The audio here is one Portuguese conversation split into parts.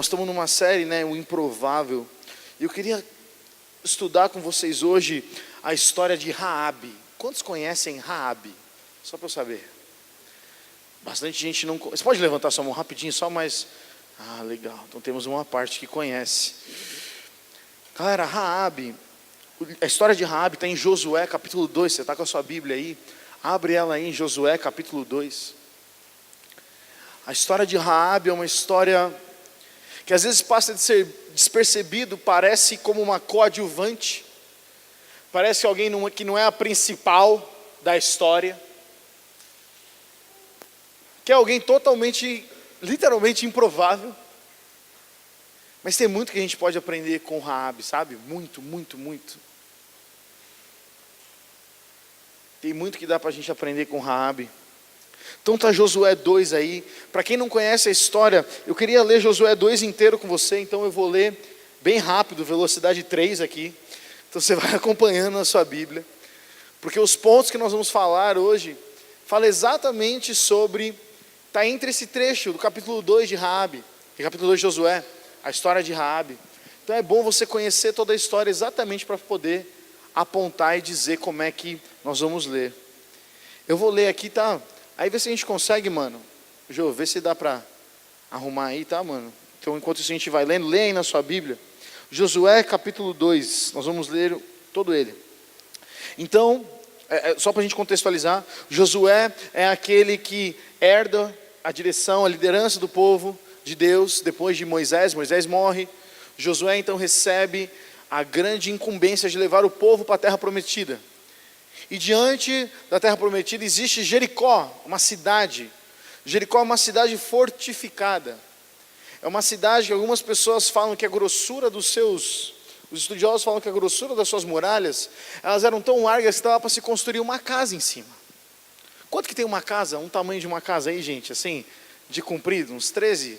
Nós estamos numa série, o Improvável. E eu queria estudar com vocês hoje a história de Raabe. Quantos conhecem Raabe? Só para eu saber. Bastante gente não conhece. Você pode levantar sua mão rapidinho, só mais... Ah, legal. Então temos uma parte que conhece. Galera, Raabe, a história de Raabe está em Josué capítulo 2. Você está com a sua Bíblia aí? Abre ela aí em Josué capítulo 2. A história de Raabe é uma história que às vezes passa de ser despercebido, parece como uma coadjuvante, parece alguém que não é a principal da história, que é alguém totalmente, literalmente improvável, mas tem muito que a gente pode aprender com Raabe, sabe? Muito, muito, muito. Tem muito que dá para a gente aprender com Raabe. Então está Josué 2 aí. Para quem não conhece a história, eu queria ler Josué 2 inteiro com você, então eu vou ler bem rápido, velocidade 3 aqui. Então você vai acompanhando na sua Bíblia. Porque os pontos que nós vamos falar hoje, fala exatamente sobre, está entre esse trecho do capítulo 2 de Raabe, e capítulo 2 de Josué, a história de Raabe. Então é bom você conhecer toda a história exatamente para poder apontar e dizer como é que nós vamos ler. Eu vou ler aqui, tá? Aí vê se a gente consegue, mano. Jô, vê se dá para arrumar aí, tá, mano? Então, enquanto isso a gente vai lendo, leia aí na sua Bíblia. Josué capítulo 2, nós vamos ler todo ele. Então, só para a gente contextualizar, Josué é aquele que herda a direção, a liderança do povo de Deus, depois de Moisés. Moisés morre. Josué então recebe a grande incumbência de levar o povo para a terra prometida. E diante da terra prometida existe Jericó, uma cidade. Jericó é uma cidade fortificada. É uma cidade que algumas pessoas falam que a grossura os estudiosos falam que a grossura das suas muralhas, elas eram tão largas que dava para se construir uma casa em cima. Quanto que tem uma casa, um tamanho de uma casa aí, gente, assim, de comprido? Uns 13,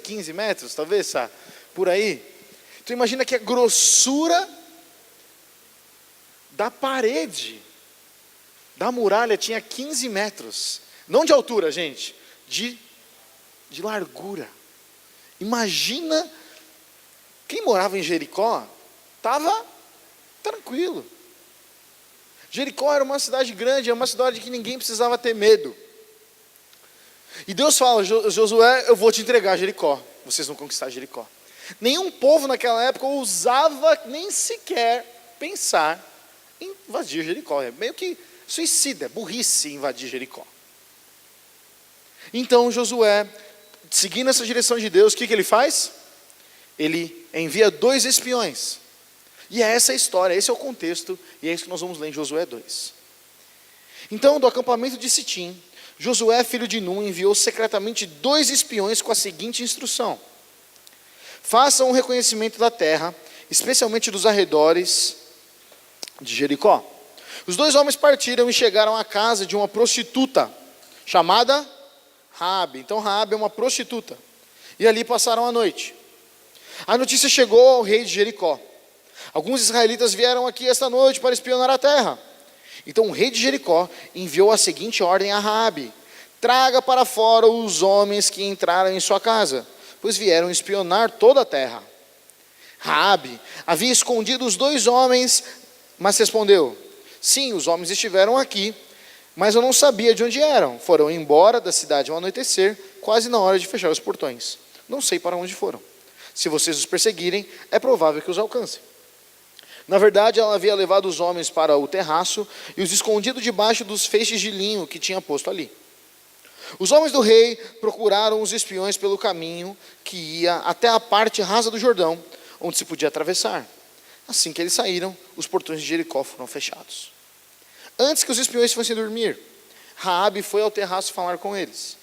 15 metros, talvez, por aí. Então imagina que a grossura da parede da muralha tinha 15 metros. Não de altura, gente, de largura. Imagina, quem morava em Jericó, estava tranquilo. Jericó era uma cidade grande, era uma cidade que ninguém precisava ter medo. E Deus fala, Josué, eu vou te entregar Jericó, vocês vão conquistar Jericó. Nenhum povo naquela época ousava nem sequer pensar em invadir Jericó. É meio que suicida, é burrice invadir Jericó. Então Josué, seguindo essa direção de Deus, o que ele faz? Ele envia 2 espiões. E é essa a história, esse é o contexto, e é isso que nós vamos ler em Josué 2. Então, do acampamento de Sitim, Josué, filho de Nun, enviou secretamente 2 espiões com a seguinte instrução: façam um reconhecimento da terra, especialmente dos arredores de Jericó. Os 2 homens partiram e chegaram à casa de uma prostituta, chamada Raabe. Então Raabe é uma prostituta. E ali passaram a noite. A notícia chegou ao rei de Jericó: alguns israelitas vieram aqui esta noite para espionar a terra. Então o rei de Jericó enviou a seguinte ordem a Raabe: traga para fora os homens que entraram em sua casa, pois vieram espionar toda a terra. Raabe havia escondido os 2 homens, mas respondeu: sim, os homens estiveram aqui, mas eu não sabia de onde eram. Foram embora da cidade ao anoitecer, quase na hora de fechar os portões. Não sei para onde foram. Se vocês os perseguirem, é provável que os alcancem. Na verdade, ela havia levado os homens para o terraço e os escondido debaixo dos feixes de linho que tinha posto ali. Os homens do rei procuraram os espiões pelo caminho que ia até a parte rasa do Jordão, onde se podia atravessar. Assim que eles saíram, os portões de Jericó foram fechados. Antes que os espiões fossem dormir, Raabe foi ao terraço falar com eles.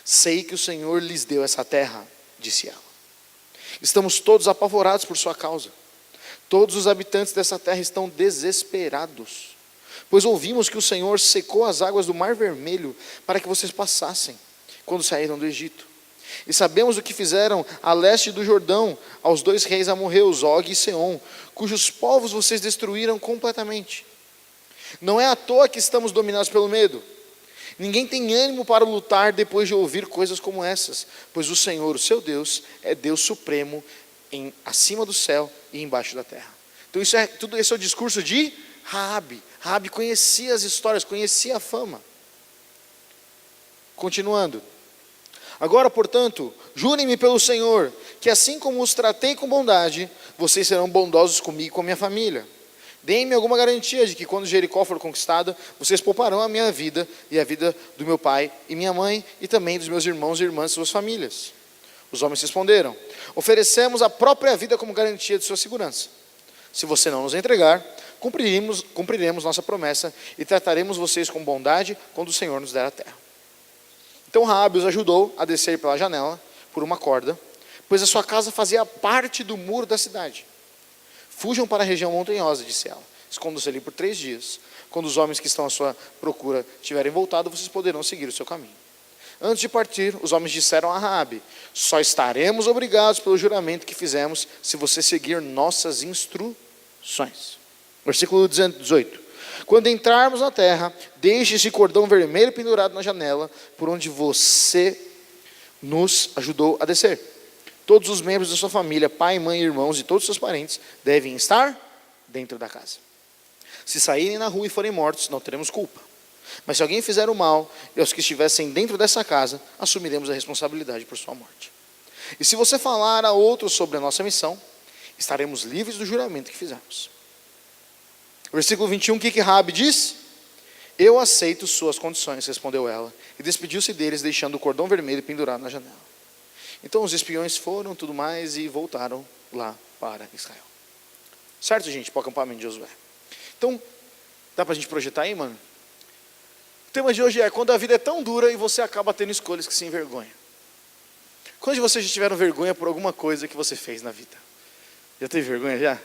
Sei que o Senhor lhes deu essa terra, disse ela. Estamos todos apavorados por sua causa. Todos os habitantes dessa terra estão desesperados, pois ouvimos que o Senhor secou as águas do Mar Vermelho para que vocês passassem, quando saíram do Egito. E sabemos o que fizeram a leste do Jordão aos 2 reis amorreus, Og e Seom, cujos povos vocês destruíram completamente. Não é à toa que estamos dominados pelo medo. Ninguém tem ânimo para lutar depois de ouvir coisas como essas, pois o Senhor, o seu Deus, é Deus supremo acima do céu e embaixo da terra. Então tudo isso é o discurso de Raabe. Raabe conhecia as histórias, conhecia a fama. Continuando. Agora, portanto, jurem-me pelo Senhor, que assim como os tratei com bondade, vocês serão bondosos comigo e com a minha família. Deem-me alguma garantia de que quando Jericó for conquistada, vocês pouparão a minha vida e a vida do meu pai e minha mãe, e também dos meus irmãos e irmãs e suas famílias. Os homens responderam: oferecemos a própria vida como garantia de sua segurança. Se você não nos entregar, cumpriremos nossa promessa e trataremos vocês com bondade quando o Senhor nos der a terra. Então Raabe os ajudou a descer pela janela, por uma corda, pois a sua casa fazia parte do muro da cidade. Fujam para a região montanhosa, disse ela. Escondam-se ali por 3 dias. Quando os homens que estão à sua procura tiverem voltado, vocês poderão seguir o seu caminho. Antes de partir, os homens disseram a Raabe: só estaremos obrigados pelo juramento que fizemos se você seguir nossas instruções. Versículo 18. Quando entrarmos na terra, deixe esse cordão vermelho pendurado na janela, por onde você nos ajudou a descer. Todos os membros da sua família, pai, mãe, irmãos e todos os seus parentes, devem estar dentro da casa. Se saírem na rua e forem mortos, não teremos culpa. Mas se alguém fizer o mal, e os que estivessem dentro dessa casa, assumiremos a responsabilidade por sua morte. E se você falar a outros sobre a nossa missão, estaremos livres do juramento que fizemos. Versículo 21, o que Raabe diz? Eu aceito suas condições, respondeu ela, e despediu-se deles, deixando o cordão vermelho pendurado na janela. Então os espiões foram, tudo mais, e voltaram lá para Israel. Certo, gente, para o acampamento de Josué. Então, dá para a gente projetar aí, mano? O tema de hoje é: quando a vida é tão dura e você acaba tendo escolhas que se envergonham. Quantos de vocês já tiveram vergonha por alguma coisa que você fez na vida? Já teve vergonha já?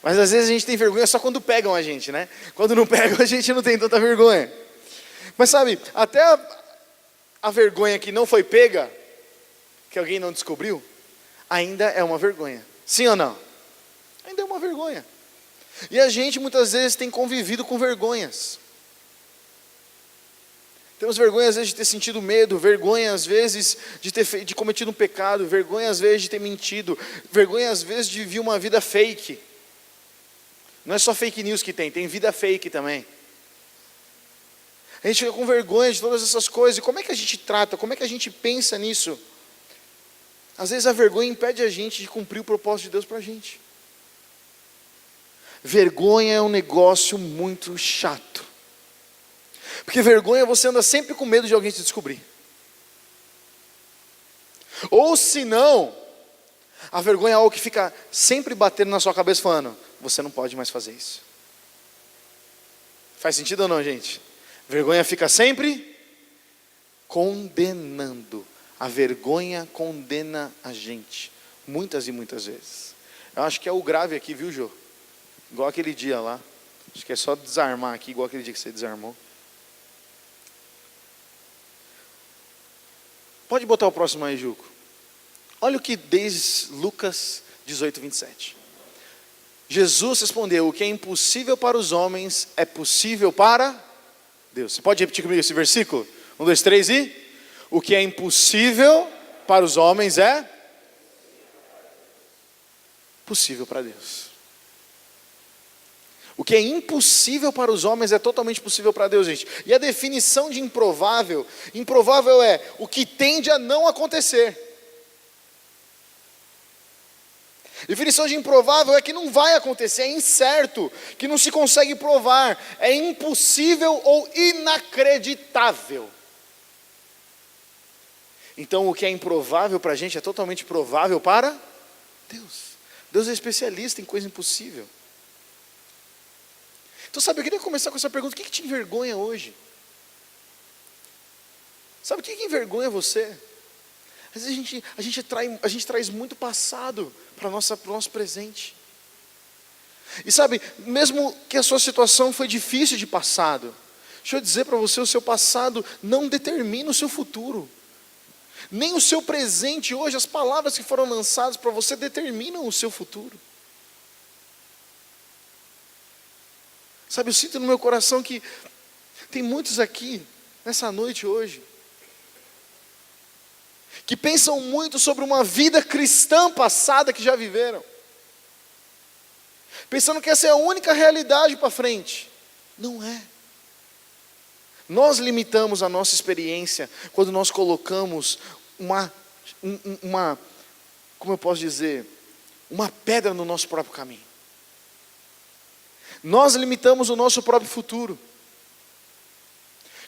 Mas às vezes a gente tem vergonha só quando pegam a gente, né? Quando não pegam, a gente não tem tanta vergonha. Mas sabe, até a vergonha que não foi pega, que alguém não descobriu, ainda é uma vergonha. Sim ou não? Ainda é uma vergonha. E a gente muitas vezes tem convivido com vergonhas. Temos vergonha às vezes de ter sentido medo, vergonha às vezes de cometido um pecado, vergonha às vezes de ter mentido, vergonha às vezes de viver uma vida fake. Não é só fake news que tem vida fake também. A gente fica com vergonha de todas essas coisas. E como é que a gente trata? Como é que a gente pensa nisso? Às vezes a vergonha impede a gente de cumprir o propósito de Deus para a gente. Vergonha é um negócio muito chato. Porque vergonha, você anda sempre com medo de alguém te descobrir. Ou se não, a vergonha é algo que fica sempre batendo na sua cabeça falando: você não pode mais fazer isso. Faz sentido ou não, gente? Vergonha fica sempre condenando. A vergonha condena a gente. Muitas e muitas vezes. Eu acho que é o grave aqui, viu, Jô? Igual aquele dia lá. Acho que é só desarmar aqui, igual aquele dia que você desarmou. Pode botar o próximo aí, Juco. Olha o que diz Lucas 18, 27. Jesus respondeu: o que é impossível para os homens é possível para Deus. Você pode repetir comigo esse versículo? 1, 2, 3 e... o que é impossível para os homens é possível para Deus. O que é impossível para os homens é totalmente possível para Deus, gente. E a definição de improvável, improvável é o que tende a não acontecer. Definição de improvável é que não vai acontecer, é incerto, que não se consegue provar, é impossível ou inacreditável. Então o que é improvável para a gente é totalmente provável para Deus. Deus é especialista em coisa impossível. Então sabe, eu queria começar com essa pergunta: o que te envergonha hoje? Sabe o que envergonha você? Às vezes a gente traz muito passado para o nosso presente. E sabe, mesmo que a sua situação foi difícil de passado, deixa eu dizer para você, o seu passado não determina o seu futuro. Nem o seu presente hoje, as palavras que foram lançadas para você determinam o seu futuro. Sabe, eu sinto no meu coração que tem muitos aqui nessa noite hoje, que pensam muito sobre uma vida cristã passada que já viveram, pensando que essa é a única realidade para frente. Não é. Nós limitamos a nossa experiência quando nós colocamos como eu posso dizer, uma pedra no nosso próprio caminho. Nós limitamos o nosso próprio futuro.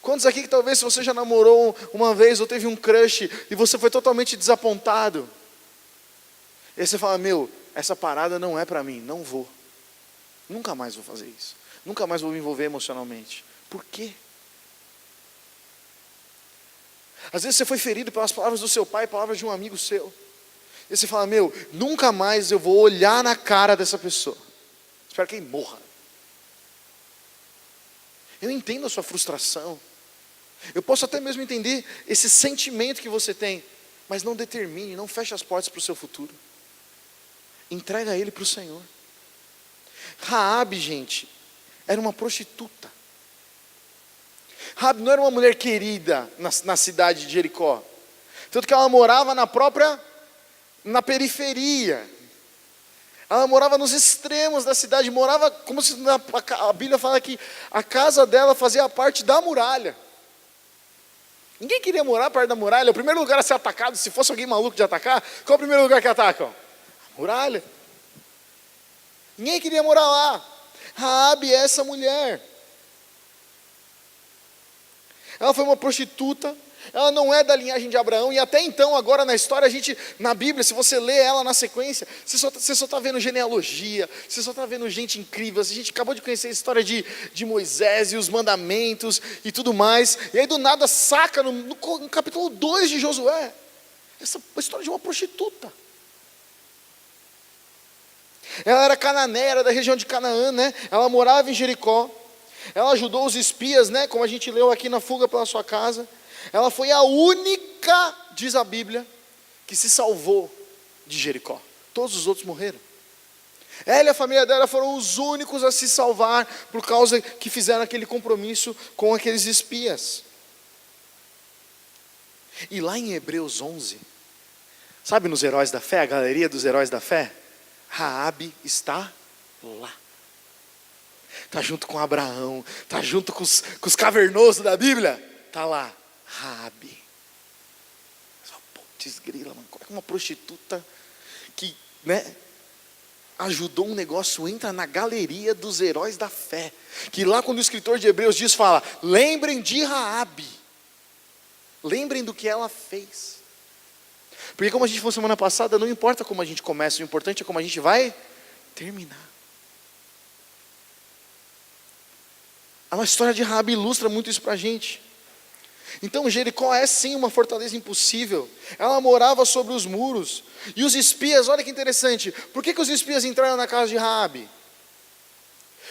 Quantos aqui que talvez você já namorou uma vez ou teve um crush e você foi totalmente desapontado? E aí você fala, essa parada não é para mim, não vou. Nunca mais vou fazer isso. Nunca mais vou me envolver emocionalmente. Por quê? Às vezes você foi ferido pelas palavras do seu pai, palavras de um amigo seu. E você fala, nunca mais eu vou olhar na cara dessa pessoa. Espero que ele morra. Eu entendo a sua frustração. Eu posso até mesmo entender esse sentimento que você tem. Mas não determine, não feche as portas para o seu futuro. Entrega ele para o Senhor. Raabe, gente, era uma prostituta. Raabe não era uma mulher querida na cidade de Jericó. Tanto que ela morava na periferia. Ela morava nos extremos da cidade. Morava como se a Bíblia fala que a casa dela fazia parte da muralha. Ninguém queria morar perto da muralha. O primeiro lugar a ser atacado, se fosse alguém maluco de atacar, qual é o primeiro lugar que atacam? A muralha. Ninguém queria morar lá. Raabe é essa mulher. Ela foi uma prostituta. Ela não é da linhagem de Abraão. E até então, agora na história, na Bíblia, se você lê ela na sequência, você só está vendo genealogia, você só está vendo gente incrível. A gente acabou de conhecer a história de Moisés e os mandamentos e tudo mais. E aí do nada saca no capítulo 2 de Josué, a história de uma prostituta. Ela era cananeia, era da região de Canaã, né? Ela morava em Jericó. Ela ajudou os espias, né? Como a gente leu aqui na fuga pela sua casa. Ela foi a única, diz a Bíblia, que se salvou de Jericó. Todos os outros morreram. Ela e a família dela foram os únicos a se salvar por causa que fizeram aquele compromisso com aqueles espias. E lá em Hebreus 11, sabe nos Heróis da Fé, a galeria dos Heróis da Fé? Raabe está lá. Está junto com Abraão, está junto com os cavernosos da Bíblia. Está lá, Raabe. Putz grila, mano, como é que uma prostituta que, ajudou um negócio, entra na galeria dos Heróis da Fé. Que lá quando o escritor de Hebreus diz, fala, lembrem de Raabe. Lembrem do que ela fez. Porque como a gente falou semana passada, não importa como a gente começa, o importante é como a gente vai terminar. A história de Raabe ilustra muito isso para a gente. Então Jericó é sim uma fortaleza impossível. Ela morava sobre os muros. E os espias, olha que interessante. Por que os espias entraram na casa de Raabe?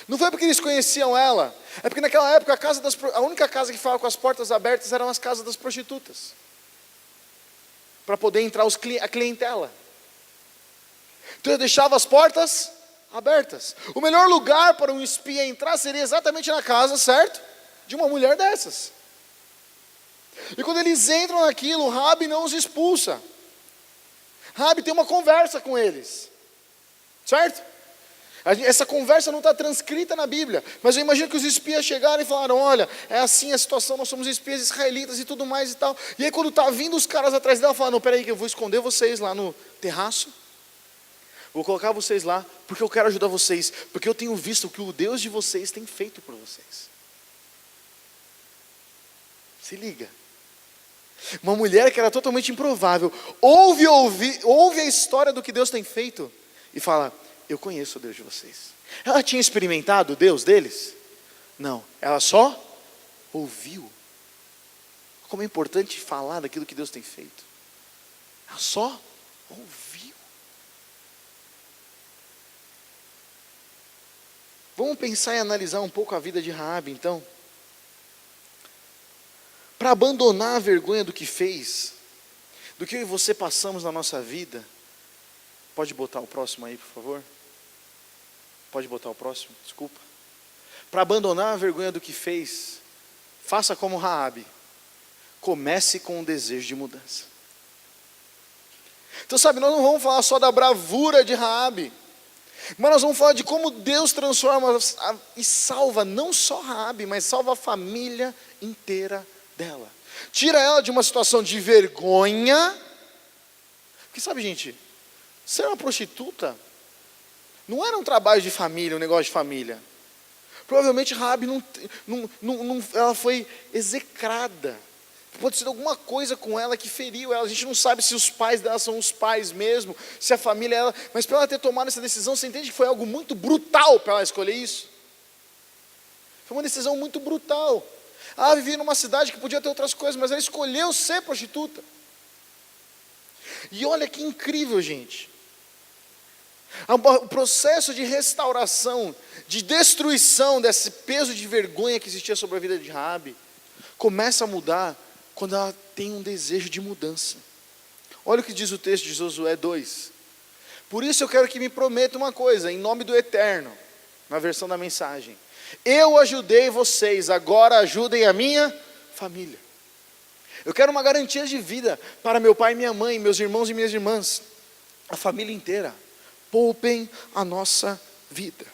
Não foi porque eles conheciam ela. É porque naquela época a única casa que ficava com as portas abertas eram as casas das prostitutas. Para poder entrar a clientela. Então eu deixava as portas abertas. O melhor lugar para um espia entrar seria exatamente na casa, certo? De uma mulher dessas. E quando eles entram naquilo, Raabe não os expulsa. Raabe tem uma conversa com eles. Certo? Essa conversa não está transcrita na Bíblia. Mas eu imagino que os espias chegaram e falaram, olha, é assim a situação, nós somos espias israelitas e tudo mais e tal. E aí quando está vindo os caras atrás dela, falaram, não, peraí que eu vou esconder vocês lá no terraço. Vou colocar vocês lá, porque eu quero ajudar vocês. Porque eu tenho visto o que o Deus de vocês tem feito por vocês. Se liga. Uma mulher que era totalmente improvável, ouve a história do que Deus tem feito e fala, eu conheço o Deus de vocês. Ela tinha experimentado o Deus deles? Não, ela só ouviu. Como é importante falar daquilo que Deus tem feito. Ela só ouviu. Vamos pensar e analisar um pouco a vida de Raabe, então. Para abandonar a vergonha do que fez, do que eu e você passamos na nossa vida. Pode botar o próximo aí, por favor? Pode botar o próximo, desculpa. Para abandonar a vergonha do que fez, faça como Raabe. comece com um desejo de mudança. Então sabe, nós não vamos falar só da bravura de Raabe, mas nós vamos falar de como Deus transforma e salva não só Raabe, mas salva a família inteira dela. Tira ela de uma situação de vergonha. Porque sabe, gente, ser uma prostituta não era um trabalho de família, um negócio de família. Provavelmente Raabe ela foi execrada. Pode ser alguma coisa com ela que feriu ela. A gente não sabe se os pais dela são os pais mesmo, se a família é ela. Mas para ela ter tomado essa decisão, você entende que foi algo muito brutal para ela escolher isso? Foi uma decisão muito brutal. Ela vivia numa cidade que podia ter outras coisas, mas ela escolheu ser prostituta. E olha que incrível, gente. O processo de restauração, de destruição desse peso de vergonha que existia sobre a vida de Raabe, começa a mudar quando ela tem um desejo de mudança. Olha o que diz o texto de Josué 2. Por isso eu quero que me prometa uma coisa, em nome do Eterno, na versão da mensagem. Eu ajudei vocês, agora ajudem a minha família. Eu quero uma garantia de vida para meu pai e minha mãe, meus irmãos e minhas irmãs, a família inteira. Poupem a nossa vida.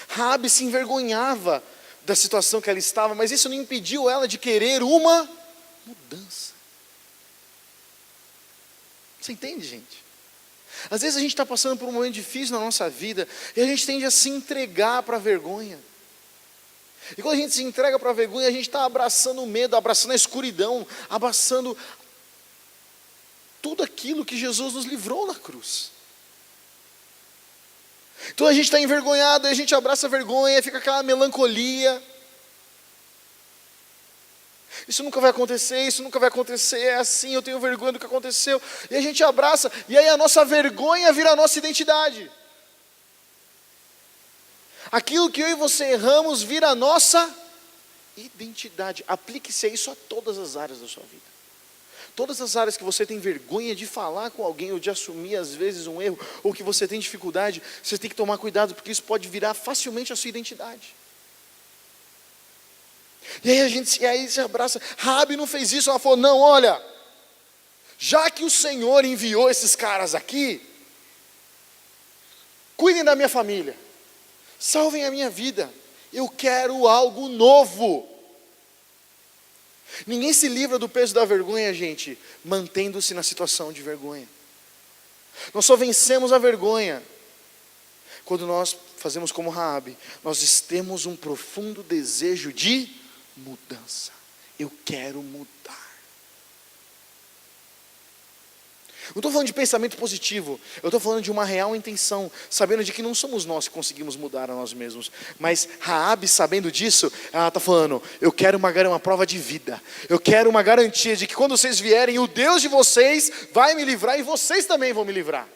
Raabe se envergonhava da situação que ela estava, mas isso não impediu ela de querer uma mudança. Você entende, gente? Às vezes a gente está passando por um momento difícil na nossa vida e a gente tende a se entregar para a vergonha. E quando a gente se entrega para a vergonha, a gente está abraçando o medo, abraçando a escuridão, abraçando tudo aquilo que Jesus nos livrou na cruz. Então a gente está envergonhado, a gente abraça a vergonha, fica aquela melancolia. Isso nunca vai acontecer, é assim, eu tenho vergonha do que aconteceu. E a gente abraça, e aí a nossa vergonha vira a nossa identidade. Aquilo que eu e você erramos vira a nossa identidade. Aplique-se a isso a todas as áreas da sua vida. Todas as áreas que você tem vergonha de falar com alguém, ou de assumir às vezes um erro, ou que você tem dificuldade, você tem que tomar cuidado, porque isso pode virar facilmente a sua identidade. E aí se abraça. Raabe não fez isso, ela falou, não, olha, já que o Senhor enviou esses caras aqui, cuidem da minha família, salvem a minha vida, eu quero algo novo. Ninguém se livra do peso da vergonha, gente, mantendo-se na situação de vergonha. Nós só vencemos a vergonha quando nós fazemos como Raabe. Nós temos um profundo desejo de mudança. Eu quero mudar. Não estou falando de pensamento positivo, eu estou falando de uma real intenção, sabendo de que não somos nós que conseguimos mudar a nós mesmos, mas Raabe, sabendo disso, ela está falando, eu quero uma prova de vida, eu quero uma garantia de que quando vocês vierem, o Deus de vocês vai me livrar e vocês também vão me livrar.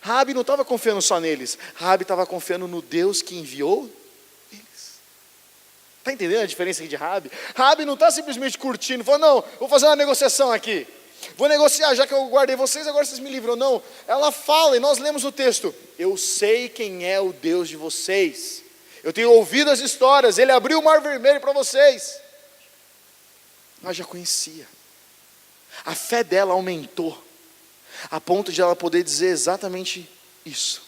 Raabe não estava confiando só neles, Raabe estava confiando no Deus que enviou eles. Está entendendo a diferença aqui de Raabe? Raabe não está simplesmente curtindo, falando, não, vou fazer uma negociação aqui. Vou negociar, já que eu guardei vocês, agora vocês me livram. Não, ela fala, e nós lemos o texto, eu sei quem é o Deus de vocês, eu tenho ouvido as histórias, Ele abriu o mar vermelho para vocês. Ela já conhecia, a fé dela aumentou, a ponto de ela poder dizer exatamente isso.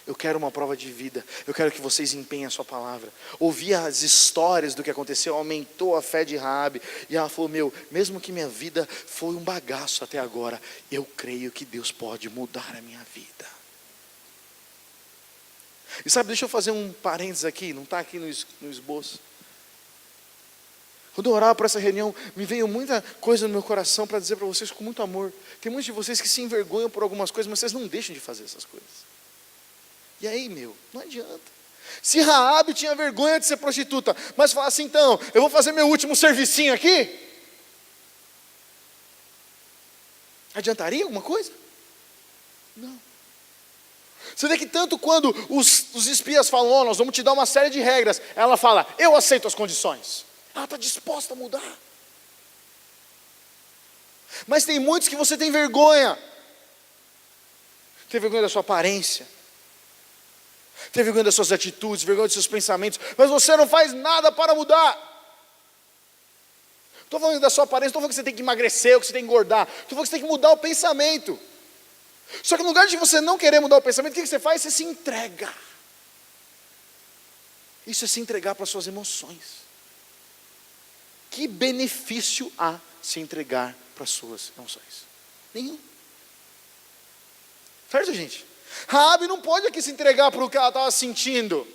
Eu quero uma prova de vida, eu quero que vocês empenhem a sua palavra. Ouvir as histórias do que aconteceu, aumentou a fé de Raabe, e ela falou, mesmo que minha vida foi um bagaço até agora, eu creio que Deus pode mudar a minha vida. E sabe, deixa eu fazer um parênteses aqui, não está aqui no esboço. Quando eu orava para essa reunião, me veio muita coisa no meu coração para dizer para vocês com muito amor. Tem muitos de vocês que se envergonham por algumas coisas, mas vocês não deixam de fazer essas coisas. E aí, não adianta. Se Raabe tinha vergonha de ser prostituta, mas fala assim, então, eu vou fazer meu último servicinho aqui, adiantaria alguma coisa? Não. Você vê que tanto quando os espias falam, nós vamos te dar uma série de regras, ela fala, eu aceito as condições. Ela está disposta a mudar. Mas tem muitos que você tem vergonha. Tem vergonha da sua aparência, tem vergonha das suas atitudes, vergonha dos seus pensamentos, mas você não faz nada para mudar. Estou falando da sua aparência, estou falando que você tem que emagrecer, ou que você tem que engordar. Estou falando que você tem que mudar o pensamento. Só que no lugar de você não querer mudar o pensamento, o que você faz? Você se entrega. Isso é se entregar para as suas emoções. Que benefício há se entregar para as suas emoções? Nenhum. Certo, gente? Raabe não pode aqui se entregar para o que ela estava sentindo.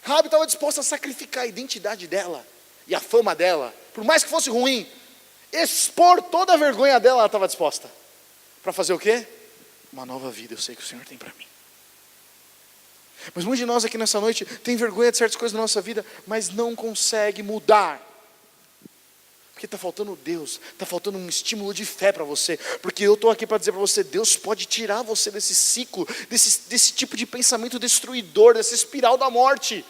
Raabe estava disposta a sacrificar a identidade dela e a fama dela, por mais que fosse ruim, expor toda a vergonha dela, ela estava disposta. Para fazer o quê? Uma nova vida, eu sei que o Senhor tem para mim. Mas muitos de nós aqui nessa noite tem vergonha de certas coisas da nossa vida, mas não consegue mudar. Porque está faltando Deus, está faltando um estímulo de fé para você. Porque eu estou aqui para dizer para você, Deus pode tirar você desse ciclo, desse tipo de pensamento destruidor, dessa espiral da morte.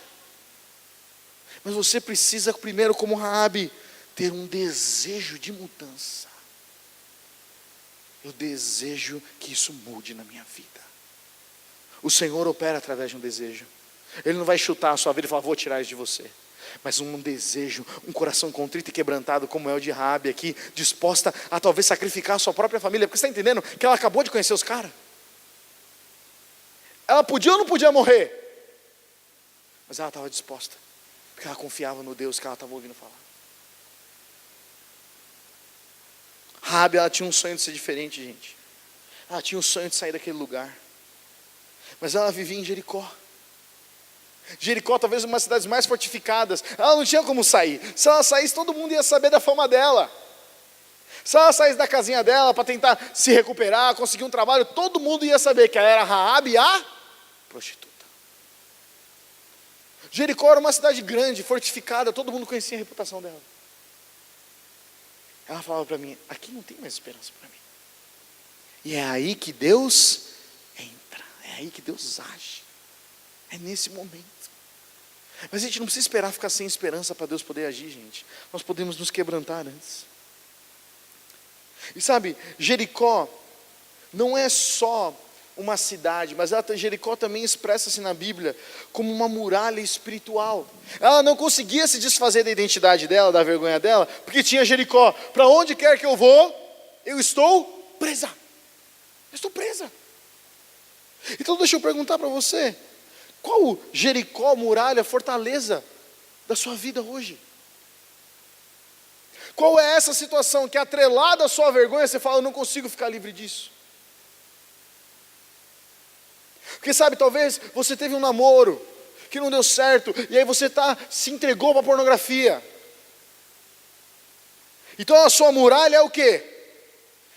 Mas você precisa primeiro, como Raabe, ter um desejo de mudança. Eu desejo que isso mude na minha vida. O Senhor opera através de um desejo. Ele não vai chutar a sua vida e falar, vou tirar isso de você. Mas um desejo, um coração contrito e quebrantado, como é o de Raabe aqui, disposta a talvez sacrificar a sua própria família. Porque você está entendendo que ela acabou de conhecer os caras? Ela podia ou não podia morrer? Mas ela estava disposta, porque ela confiava no Deus que ela estava ouvindo falar. Raabe, ela tinha um sonho de ser diferente, gente. Ela tinha um sonho de sair daquele lugar. Mas ela vivia em Jericó. Jericó, talvez uma das cidades mais fortificadas. Ela não tinha como sair. Se ela saísse, todo mundo ia saber da fama dela. Se ela saísse da casinha dela para tentar se recuperar, conseguir um trabalho, todo mundo ia saber que ela era Raabe, a prostituta. Jericó era uma cidade grande, fortificada, todo mundo conhecia a reputação dela. Ela falava para mim, aqui não tem mais esperança para mim. E é aí que Deus entra, é aí que Deus age. É nesse momento. Mas a gente não precisa esperar ficar sem esperança para Deus poder agir, gente. Nós podemos nos quebrantar antes. E sabe, Jericó não é só uma cidade, mas Jericó também expressa-se na Bíblia como uma muralha espiritual. Ela não conseguia se desfazer da identidade dela, da vergonha dela, porque tinha Jericó. Para onde quer que eu vou, eu estou presa. Eu estou presa. Então deixa eu perguntar para você, qual Jericó, muralha, fortaleza da sua vida hoje? Qual é essa situação que atrelada à sua vergonha, você fala, eu não consigo ficar livre disso? Porque sabe, talvez você teve um namoro que não deu certo, e aí você se entregou para a pornografia. Então a sua muralha é o quê?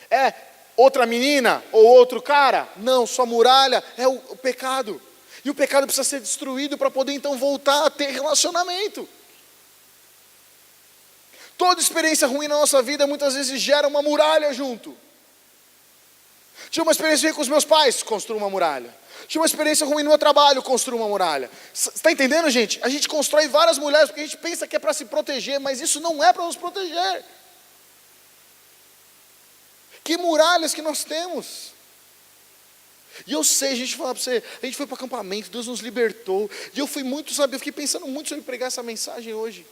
É outra menina ou outro cara? Não, sua muralha é o pecado. E o pecado precisa ser destruído para poder então voltar a ter relacionamento. Toda experiência ruim na nossa vida muitas vezes gera uma muralha junto. Tive uma experiência ruim com os meus pais, construo uma muralha. Tive uma experiência ruim no meu trabalho, construo uma muralha. Você está entendendo, gente? A gente constrói várias muralhas porque a gente pensa que é para se proteger, mas isso não é para nos proteger. Que muralhas que nós temos? E eu sei, a gente fala para você, a gente foi para acampamento, Deus nos libertou. E eu fui muito, sabe, eu fiquei pensando muito sobre pregar essa mensagem hoje.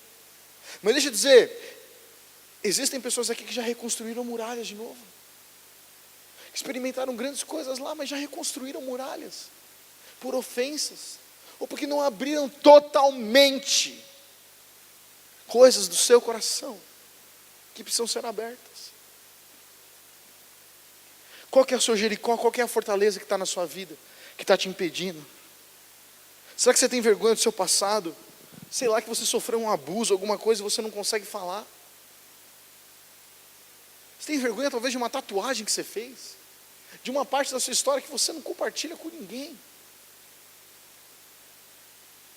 Mas deixa eu dizer, existem pessoas aqui que já reconstruíram muralhas de novo. Experimentaram grandes coisas lá, mas já reconstruíram muralhas. Por ofensas. Ou porque não abriram totalmente coisas do seu coração que precisam ser abertas. Qual que é o seu Jericó? Qual que é a fortaleza que está na sua vida, que está te impedindo? Será que você tem vergonha do seu passado? Sei lá, que você sofreu um abuso, alguma coisa e você não consegue falar? Você tem vergonha talvez de uma tatuagem que você fez? De uma parte da sua história que você não compartilha com ninguém?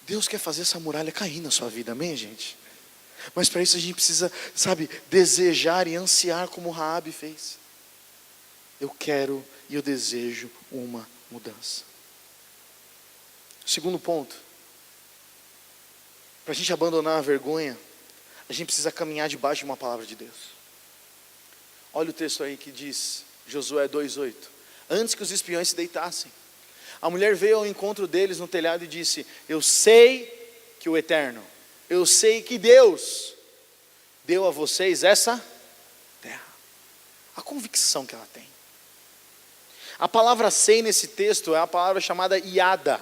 Deus quer fazer essa muralha cair na sua vida, amém, gente? Mas para isso a gente precisa, sabe, desejar e ansiar como Raabe fez. Eu quero e eu desejo uma mudança. Segundo ponto. Para a gente abandonar a vergonha, a gente precisa caminhar debaixo de uma palavra de Deus. Olha o texto aí que diz, Josué 2:8. Antes que os espiões se deitassem, a mulher veio ao encontro deles no telhado e disse, eu sei que o Eterno, eu sei que Deus deu a vocês essa terra. A convicção que ela tem. A palavra sei nesse texto é a palavra chamada iada,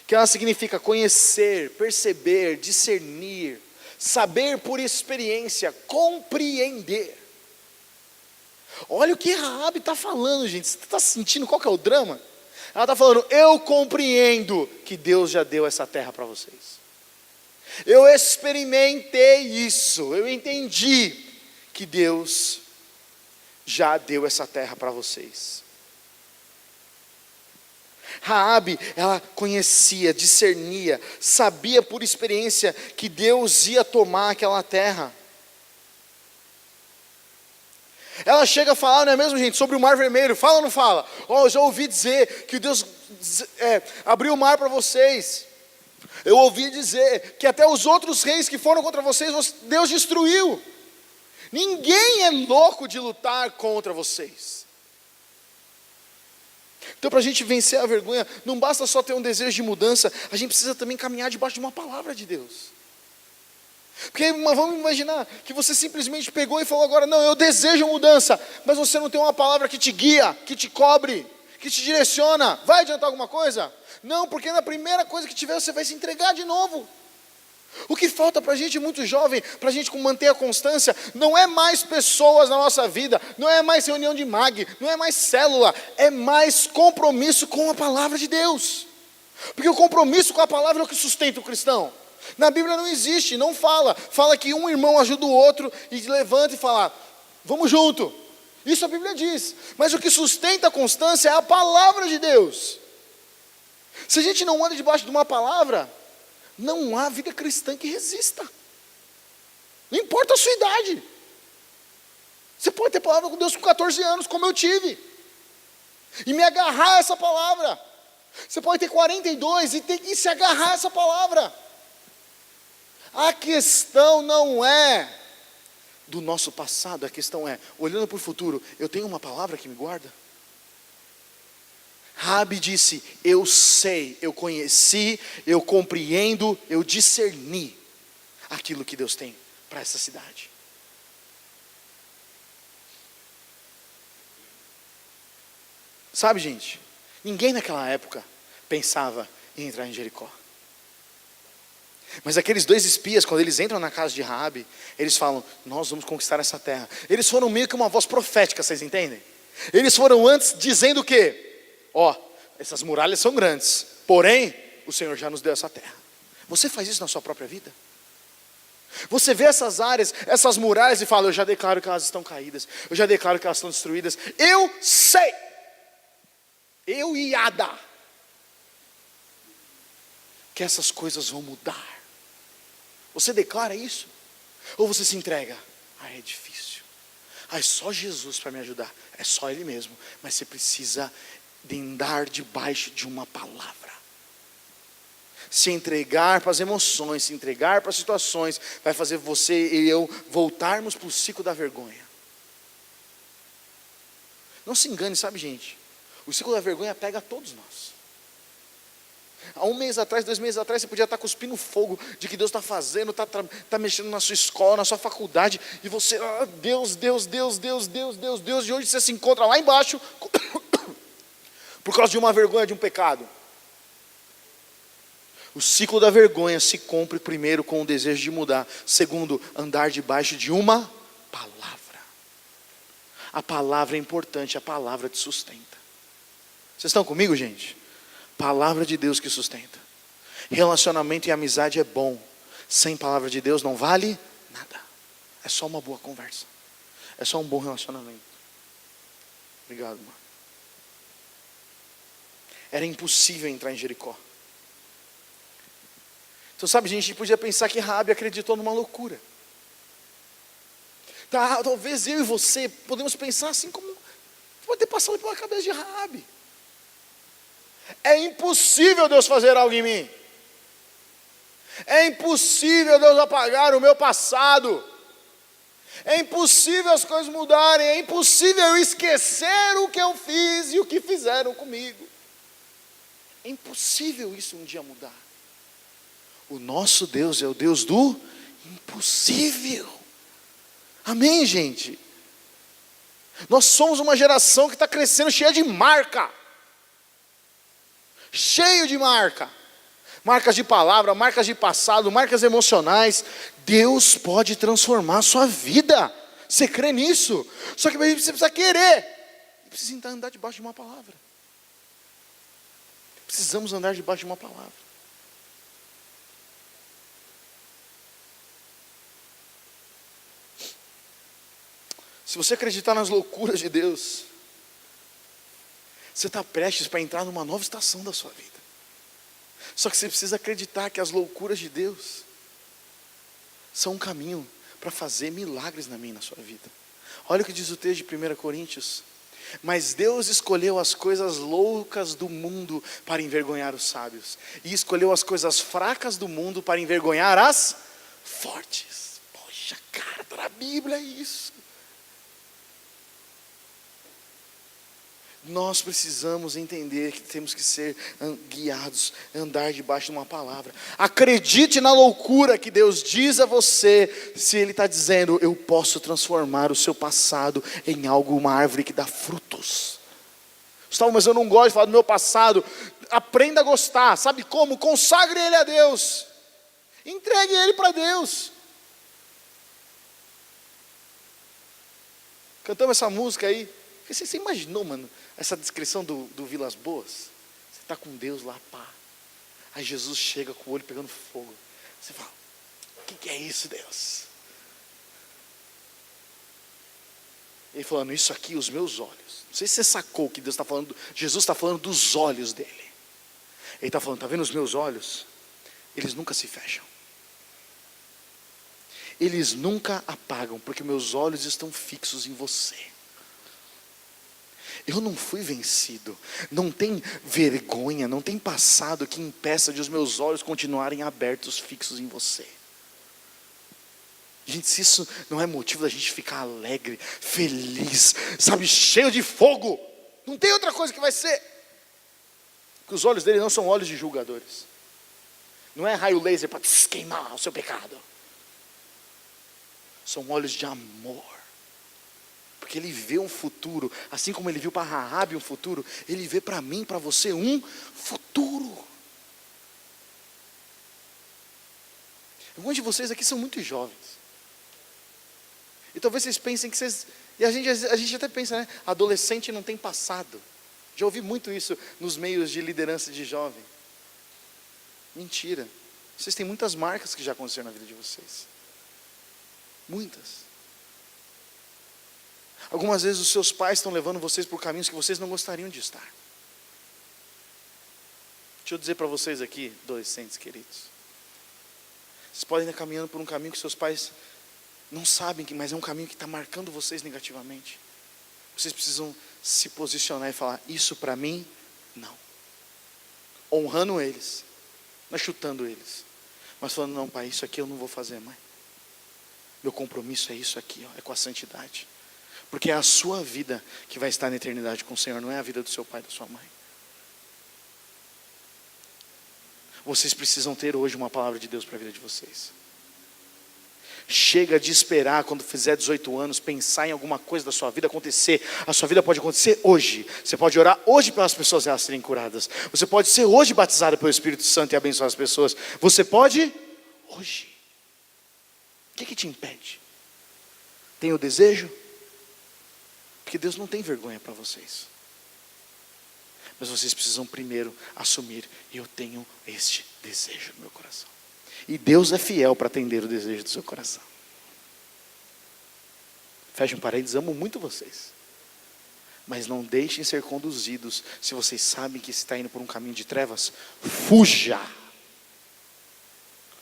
que ela significa conhecer, perceber, discernir, saber por experiência, compreender. Olha o que Raabe está falando, gente. Você está sentindo qual que é o drama? Ela está falando, eu compreendo que Deus já deu essa terra para vocês. Eu experimentei isso, eu entendi que Deus já deu essa terra para vocês. Raabe, ela conhecia, discernia, sabia por experiência que Deus ia tomar aquela terra. Ela chega a falar, não é mesmo, gente, sobre o Mar Vermelho, fala ou não fala? Eu já ouvi dizer que Deus abriu o mar para vocês. Eu ouvi dizer que até os outros reis que foram contra vocês, Deus destruiu. Ninguém é louco de lutar contra vocês. Então, para a gente vencer a vergonha, não basta só ter um desejo de mudança, a gente precisa também caminhar debaixo de uma palavra de Deus. Porque vamos imaginar que você simplesmente pegou e falou agora, não, eu desejo mudança, mas você não tem uma palavra que te guia, que te cobre, que te direciona. Vai adiantar alguma coisa? Não, porque na primeira coisa que tiver, você vai se entregar de novo. O que falta para a gente muito jovem, para a gente manter a constância, não é mais pessoas na nossa vida, não é mais reunião de mag, não é mais célula, é mais compromisso com a palavra de Deus. Porque o compromisso com a palavra é o que sustenta o cristão. Na Bíblia não existe, não fala que um irmão ajuda o outro e levanta e fala, vamos junto. Isso a Bíblia diz, mas o que sustenta a constância é a palavra de Deus. Se a gente não anda debaixo de uma palavra, não há vida cristã que resista. Não importa a sua idade. Você pode ter palavra com Deus com 14 anos, como eu tive, e me agarrar a essa palavra. Você pode ter 42 e ter que se agarrar a essa palavra. A questão não é do nosso passado, a questão é, olhando para o futuro, eu tenho uma palavra que me guarda? Raabe disse, eu sei, eu conheci, eu compreendo, eu discerni aquilo que Deus tem para essa cidade. Sabe, gente, ninguém naquela época pensava em entrar em Jericó. Mas aqueles dois espias, quando eles entram na casa de Raabe, eles falam, nós vamos conquistar essa terra. Eles foram meio que uma voz profética, vocês entendem? Eles foram antes dizendo o quê? Essas muralhas são grandes, porém, o Senhor já nos deu essa terra. Você faz isso na sua própria vida? Você vê essas áreas, essas muralhas e fala, eu já declaro que elas estão caídas, eu já declaro que elas estão destruídas. Eu sei, eu iada, que essas coisas vão mudar. Você declara isso? Ou você se entrega? É difícil. É só Jesus para me ajudar. É só Ele mesmo. Mas você precisa andar debaixo de uma palavra. Se entregar para as emoções, se entregar para as situações, vai fazer você e eu voltarmos para o ciclo da vergonha. Não se engane, sabe, gente? O ciclo da vergonha pega a todos nós. Há 1 mês atrás, 2 meses atrás, você podia estar cuspindo fogo de que Deus está fazendo, está mexendo na sua escola, na sua faculdade, e você, Deus, e hoje você se encontra lá embaixo, por causa de uma vergonha, de um pecado. O ciclo da vergonha se cumpre primeiro com o desejo de mudar, segundo, andar debaixo de uma palavra. A palavra é importante, a palavra te sustenta. Vocês estão comigo, gente? Palavra de Deus que sustenta. Relacionamento e amizade é bom. Sem palavra de Deus não vale nada. É só uma boa conversa. É só um bom relacionamento. Obrigado, mano. Era impossível entrar em Jericó. Então, sabe, gente podia pensar que Raabe acreditou numa loucura. Talvez eu e você podemos pensar assim como pode ter passado pela cabeça de Raabe. É impossível Deus fazer algo em mim. É impossível Deus apagar o meu passado. É impossível as coisas mudarem. É impossível eu esquecer o que eu fiz e o que fizeram comigo. É impossível isso um dia mudar. O nosso Deus é o Deus do Impossível. Amém, gente? Nós somos uma geração que está crescendo cheia de marca. Cheio de marca. Marcas de palavra, marcas de passado, marcas emocionais. Deus pode transformar a sua vida. Você crê nisso? Só que você precisa querer. Precisa andar debaixo de uma palavra. Precisamos andar debaixo de uma palavra. Se você acreditar nas loucuras de Deus, você está prestes para entrar numa nova estação da sua vida. Só que você precisa acreditar que as loucuras de Deus são um caminho para fazer milagres na minha e na sua vida. Olha o que diz o texto de 1 Coríntios. Mas Deus escolheu as coisas loucas do mundo para envergonhar os sábios. E escolheu as coisas fracas do mundo para envergonhar as fortes. Poxa, cara, está na Bíblia isso. Nós precisamos entender que temos que ser guiados, andar debaixo de uma palavra. Acredite na loucura que Deus diz a você, se Ele está dizendo, eu posso transformar o seu passado em algo, uma árvore que dá frutos. Gustavo, mas eu não gosto de falar do meu passado. Aprenda a gostar, sabe como? Consagre ele a Deus. Entregue ele para Deus. Cantamos essa música aí. Você imaginou, mano, essa descrição do Vilas Boas? Você está com Deus lá, pá. Aí Jesus chega com o olho pegando fogo. Você fala, o que é isso, Deus? Ele falando, isso aqui, os meus olhos. Não sei se você sacou que Deus está falando, Jesus está falando dos olhos dele. Ele está falando, está vendo os meus olhos? Eles nunca se fecham. Eles nunca apagam, porque meus olhos estão fixos em você. Eu não fui vencido, não tem vergonha, não tem passado que impeça de os meus olhos continuarem abertos, fixos em você. Gente, se isso não é motivo da gente ficar alegre, feliz, sabe, cheio de fogo, não tem outra coisa que vai ser. Porque os olhos dele não são olhos de julgadores. Não é raio laser para queimar o seu pecado. São olhos de amor. Porque ele vê um futuro, assim como ele viu para Raabe um futuro, ele vê para mim, para você um futuro. Alguns de vocês aqui são muito jovens. E talvez vocês pensem que vocês... E a gente até pensa, né? Adolescente não tem passado. Já ouvi muito isso nos meios de liderança de jovem. Mentira. Vocês têm muitas marcas que já aconteceram na vida de vocês. Muitas. Algumas vezes os seus pais estão levando vocês por caminhos que vocês não gostariam de estar. Deixa eu dizer para vocês aqui, adolescentes queridos. Vocês podem estar caminhando por um caminho que seus pais não sabem, mas é um caminho que está marcando vocês negativamente. Vocês precisam se posicionar e falar, isso para mim, não. Honrando eles, não é chutando eles, mas falando, não pai, isso aqui eu não vou fazer mais. Meu compromisso é isso aqui, ó, é com a santidade. Porque é a sua vida que vai estar na eternidade com o Senhor, não é a vida do seu pai e da sua mãe. Vocês precisam ter hoje uma palavra de Deus para a vida de vocês. Chega de esperar quando fizer 18 anos, pensar em alguma coisa da sua vida acontecer. A sua vida pode acontecer hoje. Você pode orar hoje para as pessoas elas serem curadas. Você pode ser hoje batizado pelo Espírito Santo e abençoar as pessoas. Você pode hoje. O que te impede? Tem o desejo? Porque Deus não tem vergonha para vocês. Mas vocês precisam primeiro assumir, eu tenho este desejo no meu coração. E Deus é fiel para atender o desejo do seu coração. Fecha um parênteses, amo muito vocês. Mas não deixem ser conduzidos, se vocês sabem que está indo por um caminho de trevas, fuja.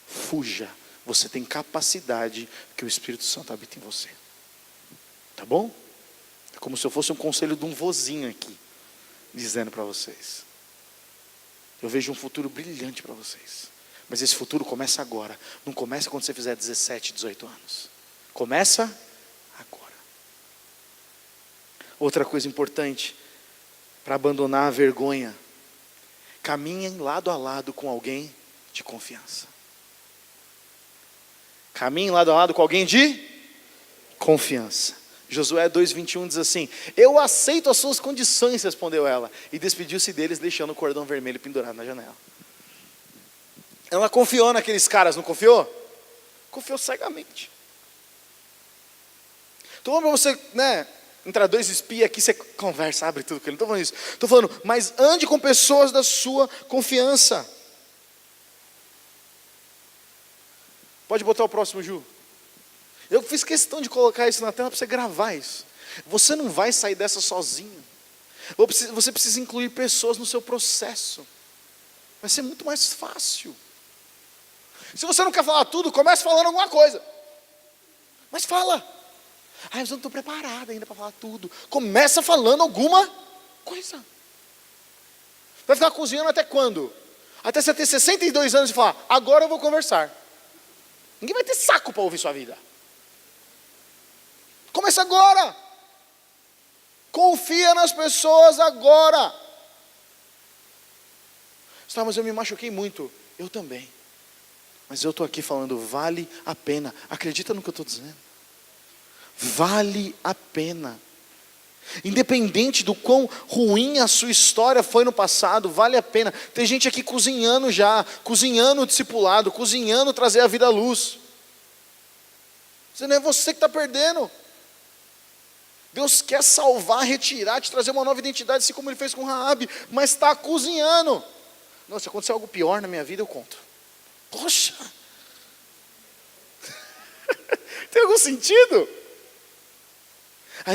Fuja. Você tem capacidade que o Espírito Santo habita em você. Tá bom? É como se eu fosse um conselho de um vozinho aqui, dizendo para vocês. Eu vejo um futuro brilhante para vocês. Mas esse futuro começa agora. Não começa quando você fizer 17, 18 anos. Começa agora. Outra coisa importante, para abandonar a vergonha. Caminhem lado a lado com alguém de confiança. Caminhe lado a lado com alguém de confiança. Josué 2:21 diz assim: eu aceito as suas condições, respondeu ela, e despediu-se deles, deixando o cordão vermelho pendurado na janela. Ela confiou naqueles caras, não confiou? Confiou cegamente. Estou falando para você, entrar dois espias aqui, você conversa, abre tudo com ele. Não estou falando isso. Estou falando, mas ande com pessoas da sua confiança. Pode botar o próximo, Ju. Eu fiz questão de colocar isso na tela para você gravar isso. Você não vai sair dessa sozinho. Você precisa incluir pessoas no seu processo. Vai ser muito mais fácil. Se você não quer falar tudo, comece falando alguma coisa. Mas fala. Mas eu não estou preparado ainda para falar tudo. Começa falando alguma coisa. Vai ficar cozinhando até quando? Até você ter 62 anos e falar, agora eu vou conversar. Ninguém vai ter saco para ouvir sua vida. Começa agora. Confia nas pessoas agora. Tá, mas eu me machuquei muito. Eu também. Mas eu estou aqui falando, vale a pena. Acredita no que eu estou dizendo. Vale a pena. Independente do quão ruim a sua história foi no passado, vale a pena. Tem gente aqui cozinhando já, cozinhando o discipulado, cozinhando trazer a vida à luz. Não é você que está perdendo. Deus quer salvar, retirar, te trazer uma nova identidade, assim como Ele fez com Raabe, mas está cozinhando. Não, se acontecer algo pior na minha vida, eu conto. Poxa! Tem algum sentido?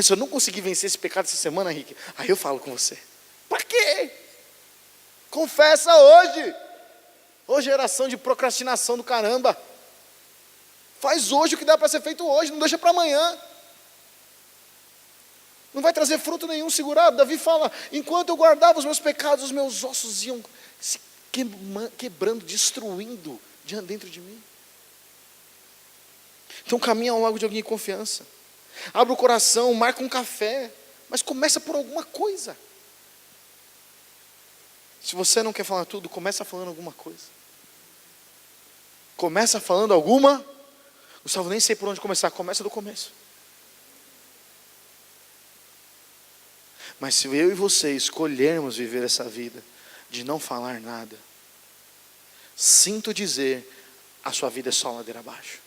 Se eu não conseguir vencer esse pecado essa semana, Rick, aí eu falo com você. Para quê? Confessa hoje. Hoje é geração de procrastinação do caramba. Faz hoje o que dá para ser feito hoje, não deixa para amanhã. Não vai trazer fruto nenhum segurado. Davi fala, enquanto eu guardava os meus pecados, os meus ossos iam se quebrando, destruindo dentro de mim. Então caminha ao lado de alguém de confiança. Abre o coração, marca um café, mas começa por alguma coisa. Se você não quer falar tudo, começa falando alguma coisa. Começa falando alguma. Gustavo, nem sei por onde começar. Começa do começo. Mas se eu e você escolhermos viver essa vida de não falar nada, sinto dizer, a sua vida é só ladeira abaixo.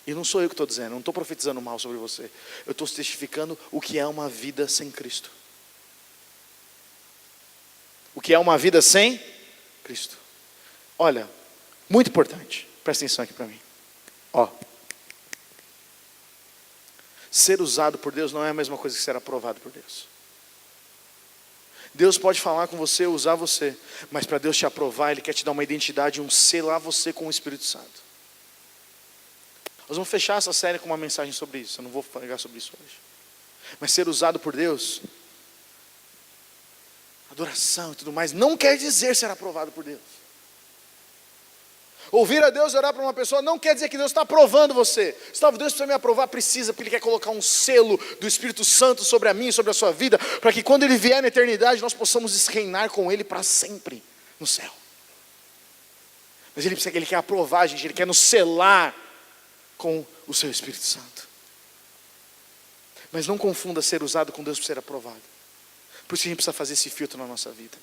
E não sou eu que estou dizendo, não estou profetizando mal sobre você. Eu estou testificando o que é uma vida sem Cristo. O que é uma vida sem Cristo. Olha, muito importante, presta atenção aqui para mim. Ser usado por Deus não é a mesma coisa que ser aprovado por Deus. Deus pode falar com você, usar você, mas para Deus te aprovar, Ele quer te dar uma identidade, um selar você com o Espírito Santo. Nós vamos fechar essa série com uma mensagem sobre isso. Eu não vou pregar sobre isso hoje. Mas ser usado por Deus, adoração e tudo mais, não quer dizer ser aprovado por Deus. Ouvir a Deus e orar para uma pessoa não quer dizer que Deus está aprovando você. Deus precisa me aprovar, precisa, porque Ele quer colocar um selo do Espírito Santo sobre a minha e sobre a sua vida, para que quando Ele vier na eternidade, nós possamos reinar com Ele para sempre no céu. Mas Ele quer aprovar a gente, Ele quer nos selar com o seu Espírito Santo. Mas não confunda ser usado com Deus para ser aprovado. Por isso a gente precisa fazer esse filtro na nossa vida.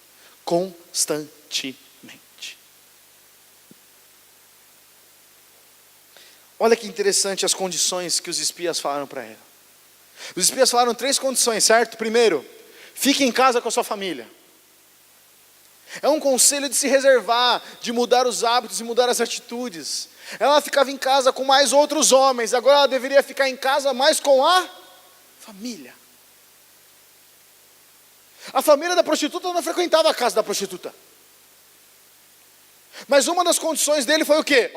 Constantemente. Olha que interessante as condições que os espias falaram para ela. Os espias falaram 3 condições, certo? Primeiro, fique em casa com a sua família. É um conselho de se reservar, de mudar os hábitos e mudar as atitudes. Ela ficava em casa com mais outros homens, agora ela deveria ficar em casa mais com a família. A família da prostituta não frequentava a casa da prostituta. Mas uma das condições dele foi o quê?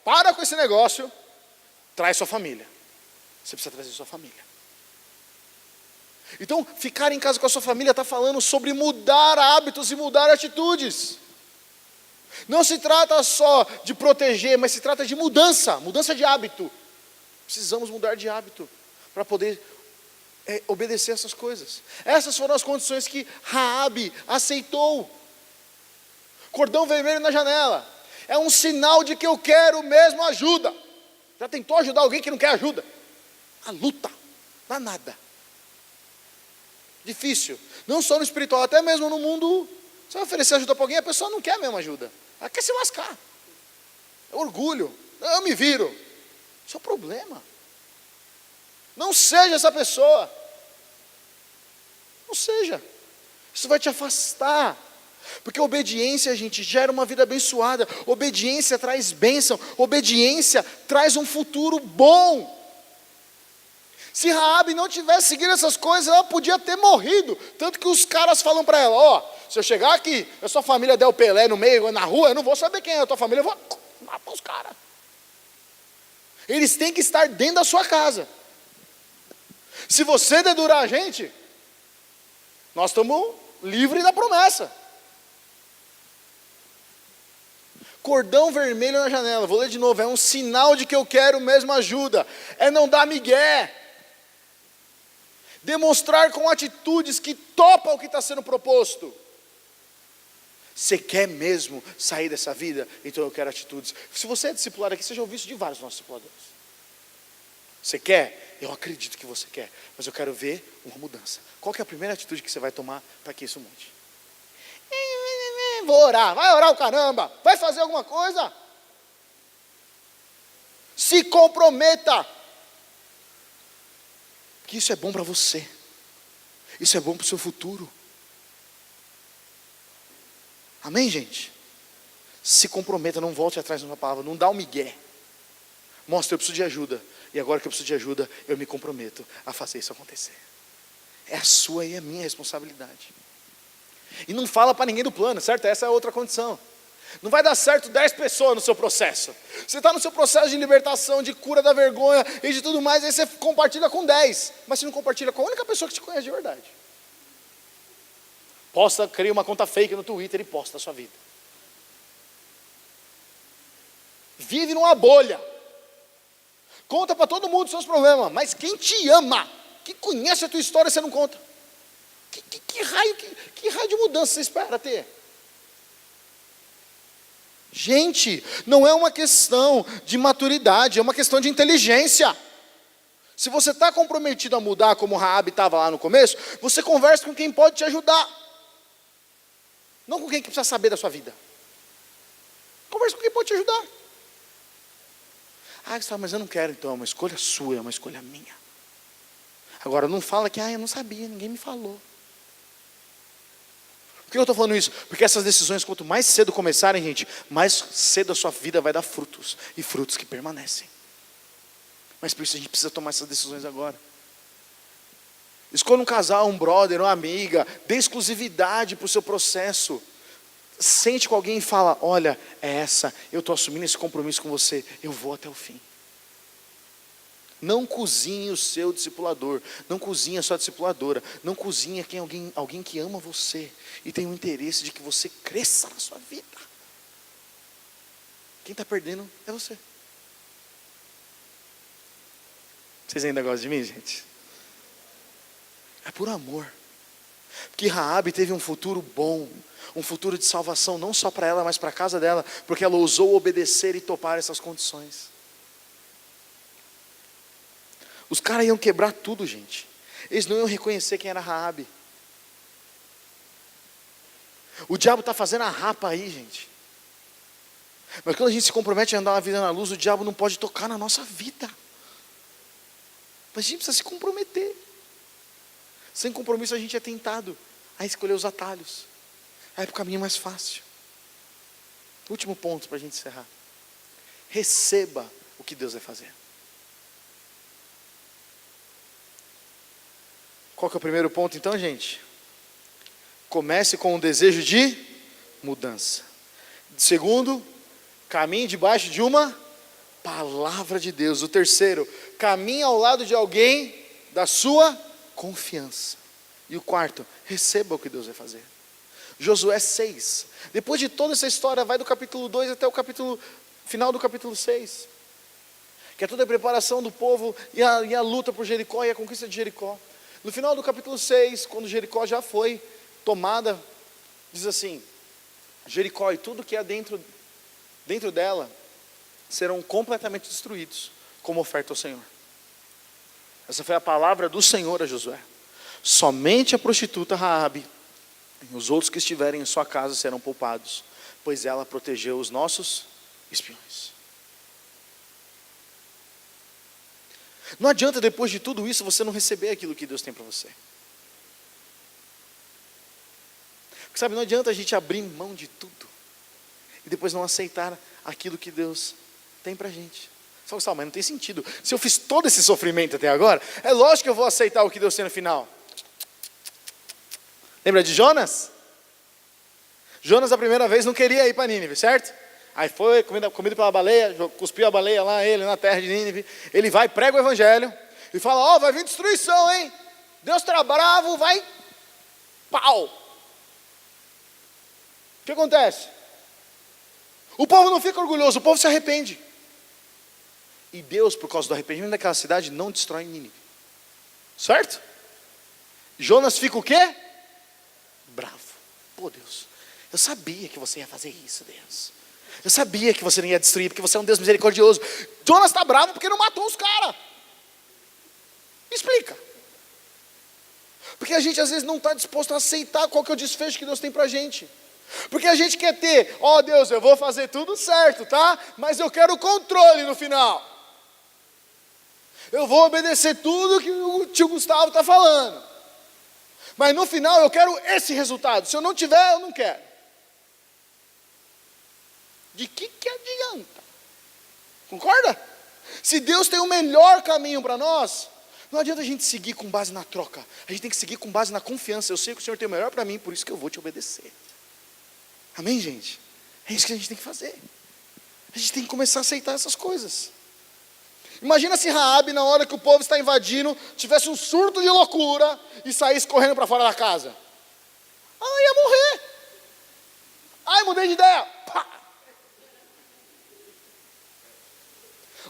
Para com esse negócio, traz sua família. Você precisa trazer sua família. Então, ficar em casa com a sua família está falando sobre mudar hábitos e mudar atitudes. Não se trata só de proteger, mas se trata de mudança de hábito. Precisamos mudar de hábito para poder obedecer essas coisas. Essas foram as condições que Raabe aceitou. Cordão vermelho na janela. É um sinal de que eu quero mesmo ajuda. Já tentou ajudar alguém que não quer ajuda? A luta, danada. Difícil. Não só no espiritual, até mesmo no mundo. Você vai oferecer ajuda para alguém, a pessoa não quer mesmo ajuda. Ela quer se lascar. É orgulho. Eu me viro. Isso é o problema. Não seja essa pessoa. Não seja. Isso vai te afastar. Porque obediência, gente, gera uma vida abençoada. Obediência traz bênção. Obediência traz um futuro bom. Se Raabe não tivesse seguido essas coisas, ela podia ter morrido. Tanto que os caras falam para ela, ó, se eu chegar aqui, a sua família der o Pelé no meio, na rua, eu não vou saber quem é a tua família, eu vou matar os caras. Eles têm que estar dentro da sua casa. Se você dedurar a gente, nós estamos livres da promessa. Cordão vermelho na janela, vou ler de novo, é um sinal de que eu quero mesmo ajuda. É não dar migué. Demonstrar com atitudes que topa o que está sendo proposto. Você quer mesmo sair dessa vida? Então eu quero atitudes. Se você é discipulado aqui, você já ouviu isso de vários nossos discipuladores. Você quer? Eu acredito que você quer, mas eu quero ver uma mudança. Qual que é a primeira atitude que você vai tomar para que isso mude? Vou orar. Vai orar o caramba. Vai fazer alguma coisa? Se comprometa. Porque isso é bom para você. Isso é bom para o seu futuro. Amém, gente? Se comprometa, não volte atrás numa palavra, não dá um migué. Mostra, eu preciso de ajuda. E agora que eu preciso de ajuda, eu me comprometo a fazer isso acontecer. É a sua e a minha responsabilidade. E não fala para ninguém do plano, certo? Essa é a outra condição. Não vai dar certo 10 pessoas no seu processo. Você está no seu processo de libertação, de cura da vergonha e de tudo mais, aí você compartilha com 10. Mas você não compartilha com a única pessoa que te conhece de verdade. Cria uma conta fake no Twitter e posta a sua vida. Vive numa bolha. Conta para todo mundo os seus problemas. Mas quem te ama, que conhece a tua história, você não conta. Que raio de mudança você espera ter? Gente, não é uma questão de maturidade, é uma questão de inteligência. Se você está comprometido a mudar, como Raabe estava lá no começo, você conversa com quem pode te ajudar. Não com quem que precisa saber da sua vida. Conversa com quem pode te ajudar. Mas eu não quero, então é uma escolha sua, é uma escolha minha. Agora não fala que, eu não sabia, ninguém me falou. Por que eu estou falando isso? Porque essas decisões, quanto mais cedo começarem, gente, mais cedo a sua vida vai dar frutos. E frutos que permanecem. Mas por isso a gente precisa tomar essas decisões agora. Escolha um casal, um brother, uma amiga. Dê exclusividade para o seu processo. Sente com alguém e fala, olha, eu estou assumindo esse compromisso com você. Eu vou até o fim. Não cozinhe o seu discipulador, não cozinhe a sua discipuladora, não cozinhe alguém que ama você e tem o interesse de que você cresça na sua vida. Quem está perdendo é você. Vocês ainda gostam de mim, gente? É por amor. Porque Raabe teve um futuro bom, um futuro de salvação, não só para ela, mas para a casa dela, porque ela ousou obedecer e topar essas condições. Os caras iam quebrar tudo, gente. Eles não iam reconhecer quem era Raabe. O diabo está fazendo a rapa aí, gente. Mas quando a gente se compromete a andar uma vida na luz, o diabo não pode tocar na nossa vida. Mas a gente precisa se comprometer. Sem compromisso a gente é tentado a escolher os atalhos. Aí para o caminho mais fácil. Último ponto para a gente encerrar. Receba o que Deus vai fazer. Qual que é o primeiro ponto então, gente? Comece com um desejo de mudança. Segundo, caminhe debaixo de uma palavra de Deus. O terceiro, caminhe ao lado de alguém da sua confiança. E o quarto, receba o que Deus vai fazer. Josué 6. Depois de toda essa história, vai do capítulo 2 até o final do capítulo 6. Que é toda a preparação do povo e a luta por Jericó e a conquista de Jericó. No final do capítulo 6, quando Jericó já foi tomada, diz assim, Jericó e tudo que é dentro dela serão completamente destruídos. como oferta ao Senhor. Essa foi a palavra do Senhor a Josué. Somente a prostituta Raabe e os outros que estiverem em sua casa serão poupados, pois ela protegeu os nossos espiões. Não adianta depois de tudo isso você não receber aquilo que Deus tem para você. Porque, sabe, não adianta a gente abrir mão de tudo e depois não aceitar aquilo que Deus tem para a gente. Mas não tem sentido. Se eu fiz todo esse sofrimento até agora, é lógico que eu vou aceitar o que Deus tem no final. Lembra de Jonas? Jonas a primeira vez não queria ir para Nínive, certo? Aí foi comido pela baleia, cuspiu a baleia lá, ele na terra de Nínive. Ele vai, prega o evangelho e fala, vai vir destruição, hein? Deus está bravo, vai, pau. O que acontece? O povo não fica orgulhoso, o povo se arrepende. E Deus, por causa do arrependimento daquela cidade, não destrói Nínive. Certo? Jonas fica o quê? Bravo. Pô, Deus, eu sabia que você ia fazer isso, Deus. Eu sabia que você não ia destruir, porque você é um Deus misericordioso. Jonas está bravo porque não matou os caras. Explica. Porque a gente às vezes não está disposto a aceitar qual que é o desfecho que Deus tem para a gente. Porque a gente quer ter, Deus, eu vou fazer tudo certo, tá? Mas eu quero o controle no final. Eu vou obedecer tudo que o tio Gustavo está falando. Mas no final eu quero esse resultado. Se eu não tiver, eu não quero. De que adianta? Concorda? Se Deus tem o melhor caminho para nós, não adianta a gente seguir com base na troca. A gente tem que seguir com base na confiança. Eu sei que o Senhor tem o melhor para mim, por isso que eu vou te obedecer. Amém, gente? É isso que a gente tem que fazer. A gente tem que começar a aceitar essas coisas. Imagina se Raabe, na hora que o povo está invadindo, tivesse um surto de loucura e saísse correndo para fora da casa. Ia morrer. Mudei de ideia. Pá.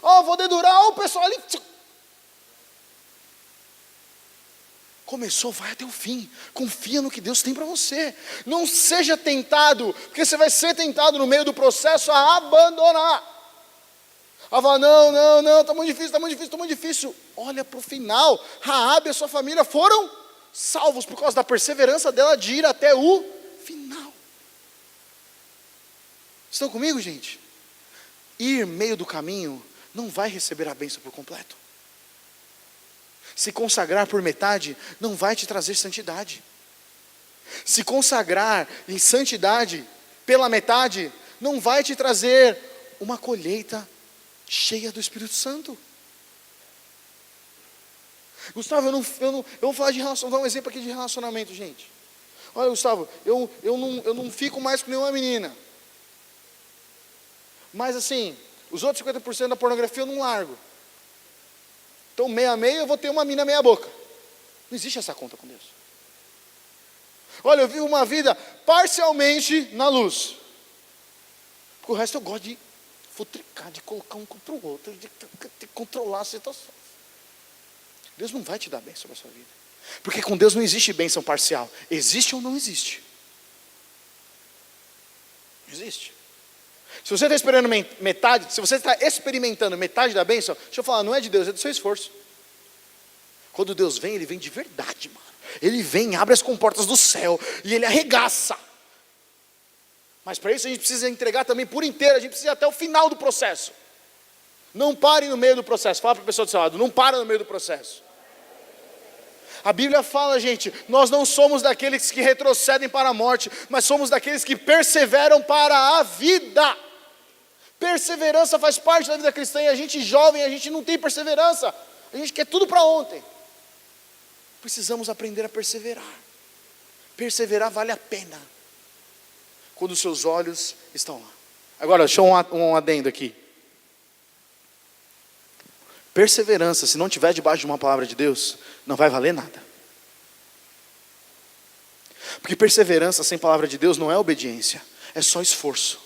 Vou dedurar o pessoal ali. Começou, vai até o fim. Confia no que Deus tem para você. Não seja tentado, porque você vai ser tentado no meio do processo a abandonar. Falar, não, está muito difícil. Olha para o final. Raabe e a sua família foram salvos por causa da perseverança dela de ir até o final. Estão comigo, gente? Ir meio do caminho não vai receber a bênção por completo. Se consagrar por metade não vai te trazer santidade. Se consagrar em santidade pela metade não vai te trazer uma colheita cheia do Espírito Santo. Gustavo, eu vou falar de relacionamento, vou dar um exemplo aqui de relacionamento, gente. Olha, Gustavo, eu não fico mais com nenhuma menina. Mas assim, os outros 50% da pornografia eu não largo. Então, meio a meio, eu vou ter uma mina meia boca. Não existe essa conta com Deus. Olha, eu vivo uma vida parcialmente na luz. Porque o resto eu gosto de futricar, de colocar um contra o outro, de controlar a situação. Deus não vai te dar bênção na sua vida. Porque com Deus não existe bênção parcial. Existe ou não existe? Existe. Se você está esperando metade, se você está experimentando metade da bênção, deixa eu falar, não é de Deus, é do seu esforço. Quando Deus vem, Ele vem de verdade, mano. Ele vem, abre as comportas do céu e Ele arregaça. Mas para isso a gente precisa entregar também por inteiro, a gente precisa ir até o final do processo. Não pare no meio do processo. Fala para a pessoa do seu lado, não para no meio do processo. A Bíblia fala, gente, nós não somos daqueles que retrocedem para a morte, mas somos daqueles que perseveram para a vida. Perseverança faz parte da vida cristã, e a gente jovem, a gente não tem perseverança, a gente quer tudo para ontem. Precisamos aprender a perseverar. Perseverar vale a pena, quando os seus olhos estão lá. Agora, deixa eu um adendo aqui. Perseverança, se não estiver debaixo de uma palavra de Deus, não vai valer nada. Porque perseverança sem palavra de Deus não é obediência, é só esforço.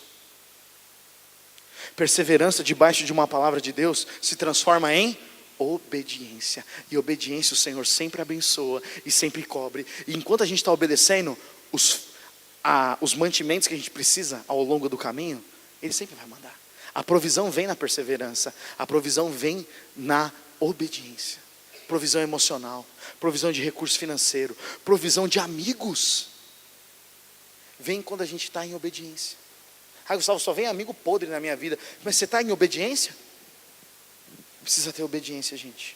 Perseverança debaixo de uma palavra de Deus se transforma em obediência. E obediência o Senhor sempre abençoa e sempre cobre. E enquanto a gente está obedecendo, os mantimentos que a gente precisa ao longo do caminho, Ele sempre vai mandar. A provisão vem na perseverança. A provisão vem na obediência. Provisão emocional, provisão de recurso financeiro, provisão de amigos. Vem quando a gente está em obediência. Ah, Gustavo, só vem amigo podre na minha vida. Mas você está em obediência? Precisa ter obediência, gente.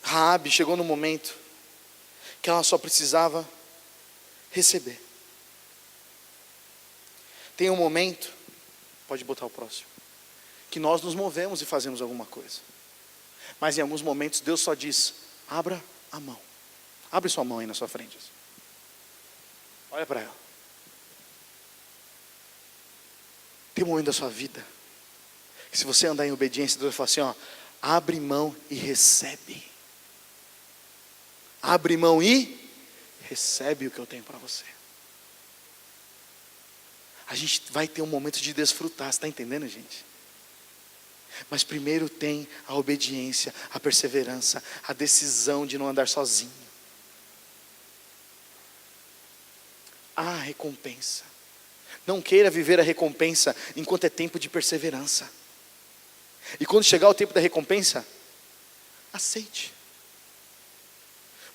Raabe chegou no momento que ela só precisava receber. Tem um momento, pode botar o próximo, que nós nos movemos e fazemos alguma coisa. Mas em alguns momentos Deus só diz: abra a mão. Abre sua mão aí na sua frente. Olha para ela. Tem um momento da sua vida que, se você andar em obediência, Deus vai falar assim: ó, abre mão e recebe. Abre mão e recebe o que eu tenho para você. A gente vai ter um momento de desfrutar, você está entendendo, gente? Mas primeiro tem a obediência, a perseverança, a decisão de não andar sozinho. A recompensa. Não queira viver a recompensa enquanto é tempo de perseverança. E quando chegar o tempo da recompensa, aceite.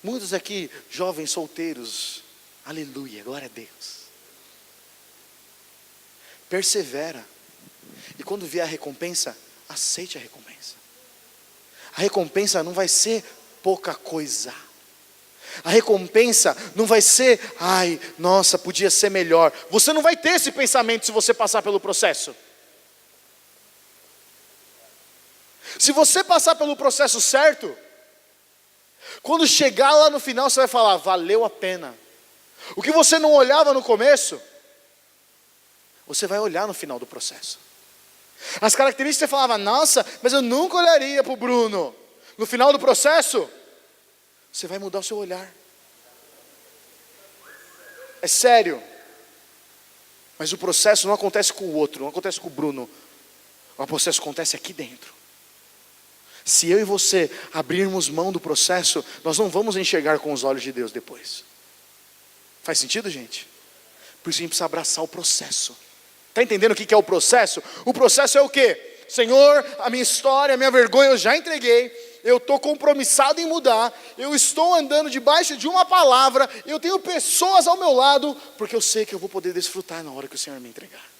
Muitos aqui, jovens solteiros, aleluia, glória a Deus. Persevera. E quando vier a recompensa, aceite a recompensa. A recompensa não vai ser pouca coisa. A recompensa não vai ser, ai, nossa, podia ser melhor. Você não vai ter esse pensamento se você passar pelo processo. Se você passar pelo processo certo, quando chegar lá no final, você vai falar: valeu a pena. O que você não olhava no começo, você vai olhar no final do processo. As características que você falava: nossa, mas eu nunca olharia para o Bruno. No final do processo, você vai mudar o seu olhar. É sério. Mas o processo não acontece com o outro, não acontece com o Bruno. O processo acontece aqui dentro. Se eu e você abrirmos mão do processo, nós não vamos enxergar com os olhos de Deus depois. Faz sentido, gente? Por isso a gente precisa abraçar o processo. Está entendendo o que é o processo? O processo é o quê? Senhor, a minha história, a minha vergonha eu já entreguei. Eu estou compromissado em mudar. Eu estou andando debaixo de uma palavra. Eu tenho pessoas ao meu lado, porque eu sei que eu vou poder desfrutar na hora que o Senhor me entregar.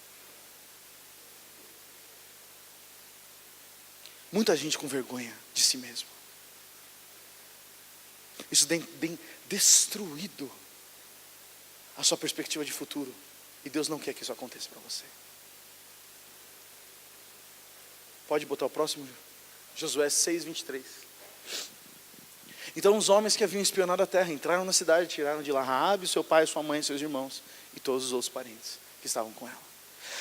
Muita gente com vergonha de si mesmo. Isso tem destruído a sua perspectiva de futuro. E Deus não quer que isso aconteça para você. Pode botar o próximo? Josué 6:23. Então os homens que haviam espionado a terra entraram na cidade, tiraram de lá Raabe, seu pai, sua mãe, seus irmãos e todos os outros parentes que estavam com ela.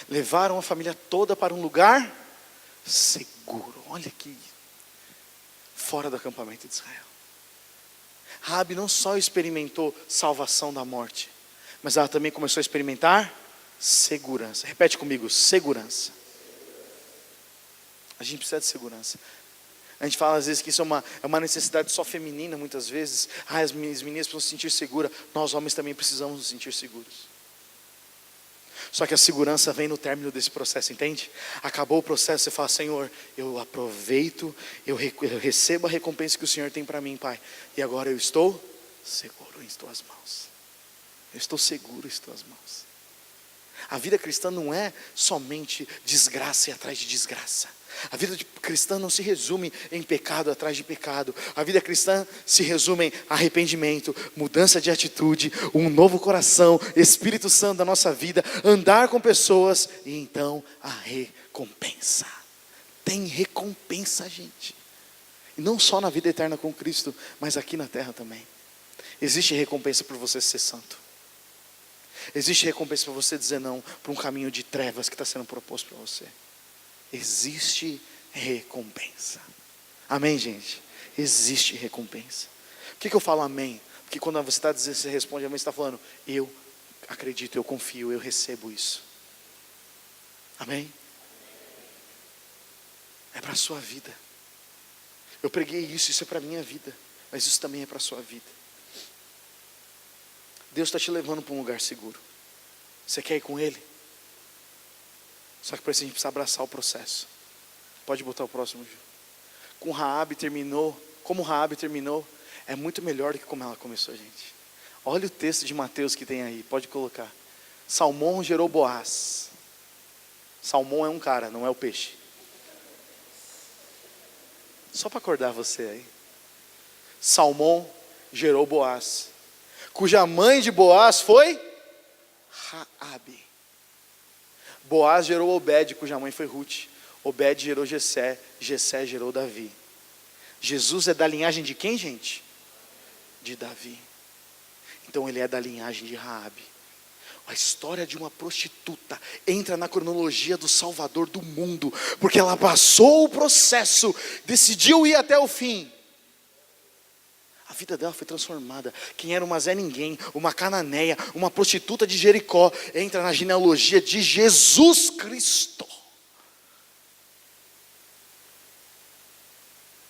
Levaram a família toda para um lugar seguro. Olha aqui, fora do acampamento de Israel. Raabe não só experimentou salvação da morte, mas ela também começou a experimentar segurança. Repete comigo: segurança. A gente precisa de segurança. A gente fala às vezes que isso é uma necessidade só feminina, muitas vezes. As meninas precisam se sentir seguras. Nós homens também precisamos nos sentir seguros. Só que a segurança vem no término desse processo, entende? Acabou o processo, você fala: Senhor, eu aproveito, eu recebo a recompensa que o Senhor tem para mim, Pai. E agora eu estou seguro em tuas mãos. Eu estou seguro em tuas mãos. A vida cristã não é somente desgraça e atrás de desgraça. A vida cristã não se resume em pecado atrás de pecado. A vida cristã se resume em arrependimento, mudança de atitude, um novo coração, Espírito Santo da nossa vida, andar com pessoas e então a recompensa. Tem recompensa, gente. E não só na vida eterna com Cristo, mas aqui na terra também. Existe recompensa por você ser santo. Existe recompensa para você dizer não para um caminho de trevas que está sendo proposto para você. Existe recompensa. Amém, gente? Existe recompensa. Por que eu falo amém? Porque quando você está dizendo, você responde amém, você está falando: eu acredito, eu confio, eu recebo isso. Amém? É para a sua vida. Eu preguei isso é para a minha vida, mas isso também é para a sua vida. Deus está te levando para um lugar seguro. Você quer ir com Ele? Só que para isso a gente precisa abraçar o processo. Pode botar o próximo, Ju. Com Raabe terminou, como Raabe terminou, é muito melhor do que como ela começou, gente. Olha o texto de Mateus que tem aí, pode colocar. Salmão gerou Boaz. Salmão é um cara, não é o peixe. Só para acordar você aí. Salmão gerou Boaz, cuja mãe de Boaz foi Raabe. Boaz gerou Obed, cuja mãe foi Ruth. Obed gerou Jessé, Jessé gerou Davi. Jesus é da linhagem de quem, gente? De Davi. Então ele é da linhagem de Raabe. A história de uma prostituta entra na cronologia do Salvador do mundo, porque ela passou o processo, decidiu ir até o fim. A vida dela foi transformada. Quem era uma Zé Ninguém, uma cananeia, uma prostituta de Jericó, entra na genealogia de Jesus Cristo.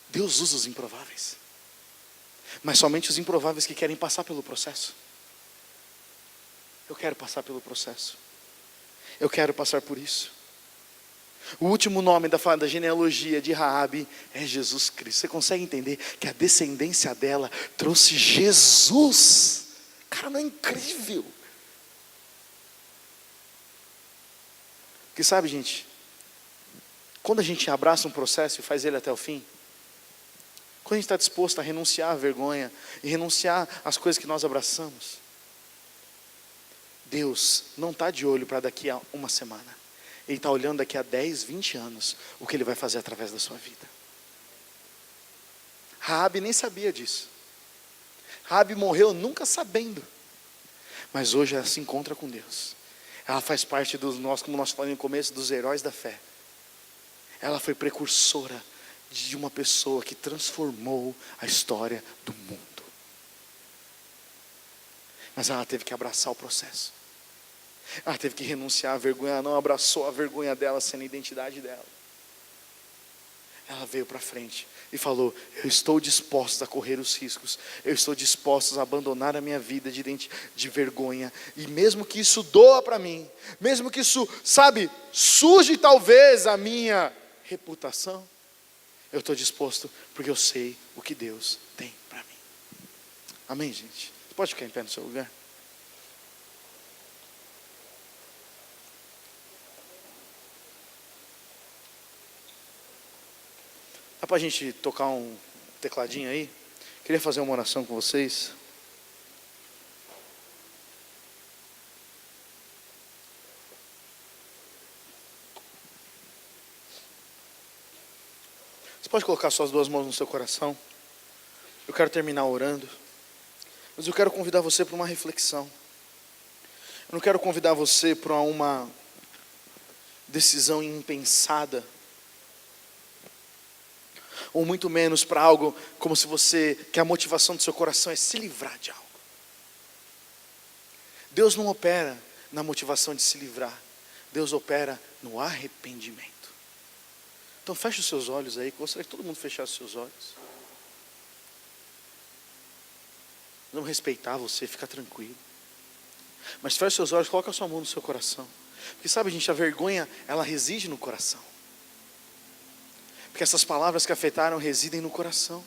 Deus usa os improváveis, mas somente os improváveis que querem passar pelo processo. Eu quero passar pelo processo. Eu quero passar por isso. O último nome da genealogia de Raabe é Jesus Cristo. Você consegue entender que a descendência dela trouxe Jesus? Cara, não é incrível? Porque sabe, gente, quando a gente abraça um processo e faz ele até o fim, quando a gente está disposto a renunciar à vergonha e renunciar às coisas que nós abraçamos, Deus não está de olho para daqui a uma semana. Ele está olhando daqui a 10, 20 anos o que Ele vai fazer através da sua vida. Raabe nem sabia disso. Raabe morreu nunca sabendo. Mas hoje ela se encontra com Deus. Ela faz parte dos nós, como nós falamos no começo, dos heróis da fé. Ela foi precursora de uma pessoa que transformou a história do mundo. Mas ela teve que abraçar o processo. Ela teve que renunciar à vergonha. Ela não abraçou a vergonha dela sendo a identidade dela. Ela veio para frente e falou: eu estou disposta a correr os riscos. Eu estou disposta a abandonar a minha vida de vergonha. E mesmo que isso doa para mim, mesmo que isso, suje talvez a minha reputação, eu estou disposto, porque eu sei o que Deus tem para mim. Amém, gente? Você pode ficar em pé no seu lugar? Dá para a gente tocar um tecladinho aí? Queria fazer uma oração com vocês. Você pode colocar suas duas mãos no seu coração? Eu quero terminar orando, mas eu quero convidar você para uma reflexão. Eu não quero convidar você para uma decisão impensada, ou muito menos para algo como se que a motivação do seu coração é se livrar de algo. Deus não opera na motivação de se livrar. Deus opera no arrependimento. Então feche os seus olhos aí. Gostaria que todo mundo fechasse os seus olhos. Vamos respeitar você, fica tranquilo. Mas feche os seus olhos, coloca a sua mão no seu coração. Porque sabe, gente, a vergonha, ela reside no coração. Porque essas palavras que afetaram residem no coração.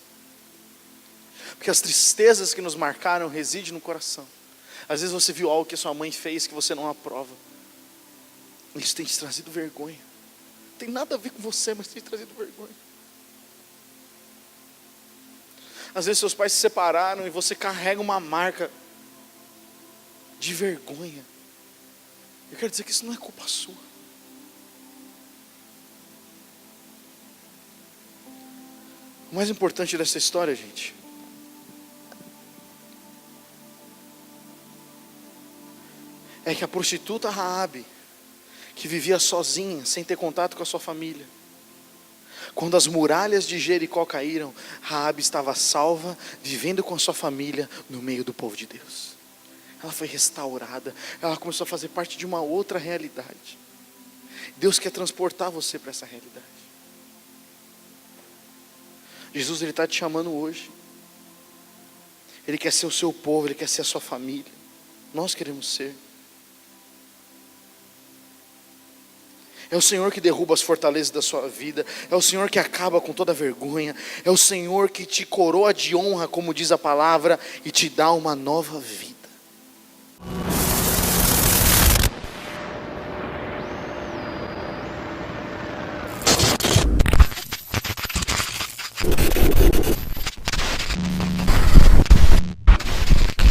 Porque as tristezas que nos marcaram residem no coração. Às vezes você viu algo que sua mãe fez que você não aprova. Isso tem te trazido vergonha. Não tem nada a ver com você, mas tem te trazido vergonha. Às vezes seus pais se separaram e você carrega uma marca de vergonha. Eu quero dizer que isso não é culpa sua. O mais importante dessa história, gente, é que a prostituta Raabe, que vivia sozinha, sem ter contato com a sua família, quando as muralhas de Jericó caíram, Raabe estava salva, vivendo com a sua família no meio do povo de Deus. Ela foi restaurada, ela começou a fazer parte de uma outra realidade. Deus quer transportar você para essa realidade. Jesus, Ele está te chamando hoje. Ele quer ser o seu povo, Ele quer ser a sua família. Nós queremos ser. É o Senhor que derruba as fortalezas da sua vida. É o Senhor que acaba com toda vergonha. É o Senhor que te coroa de honra, como diz a palavra, e te dá uma nova vida.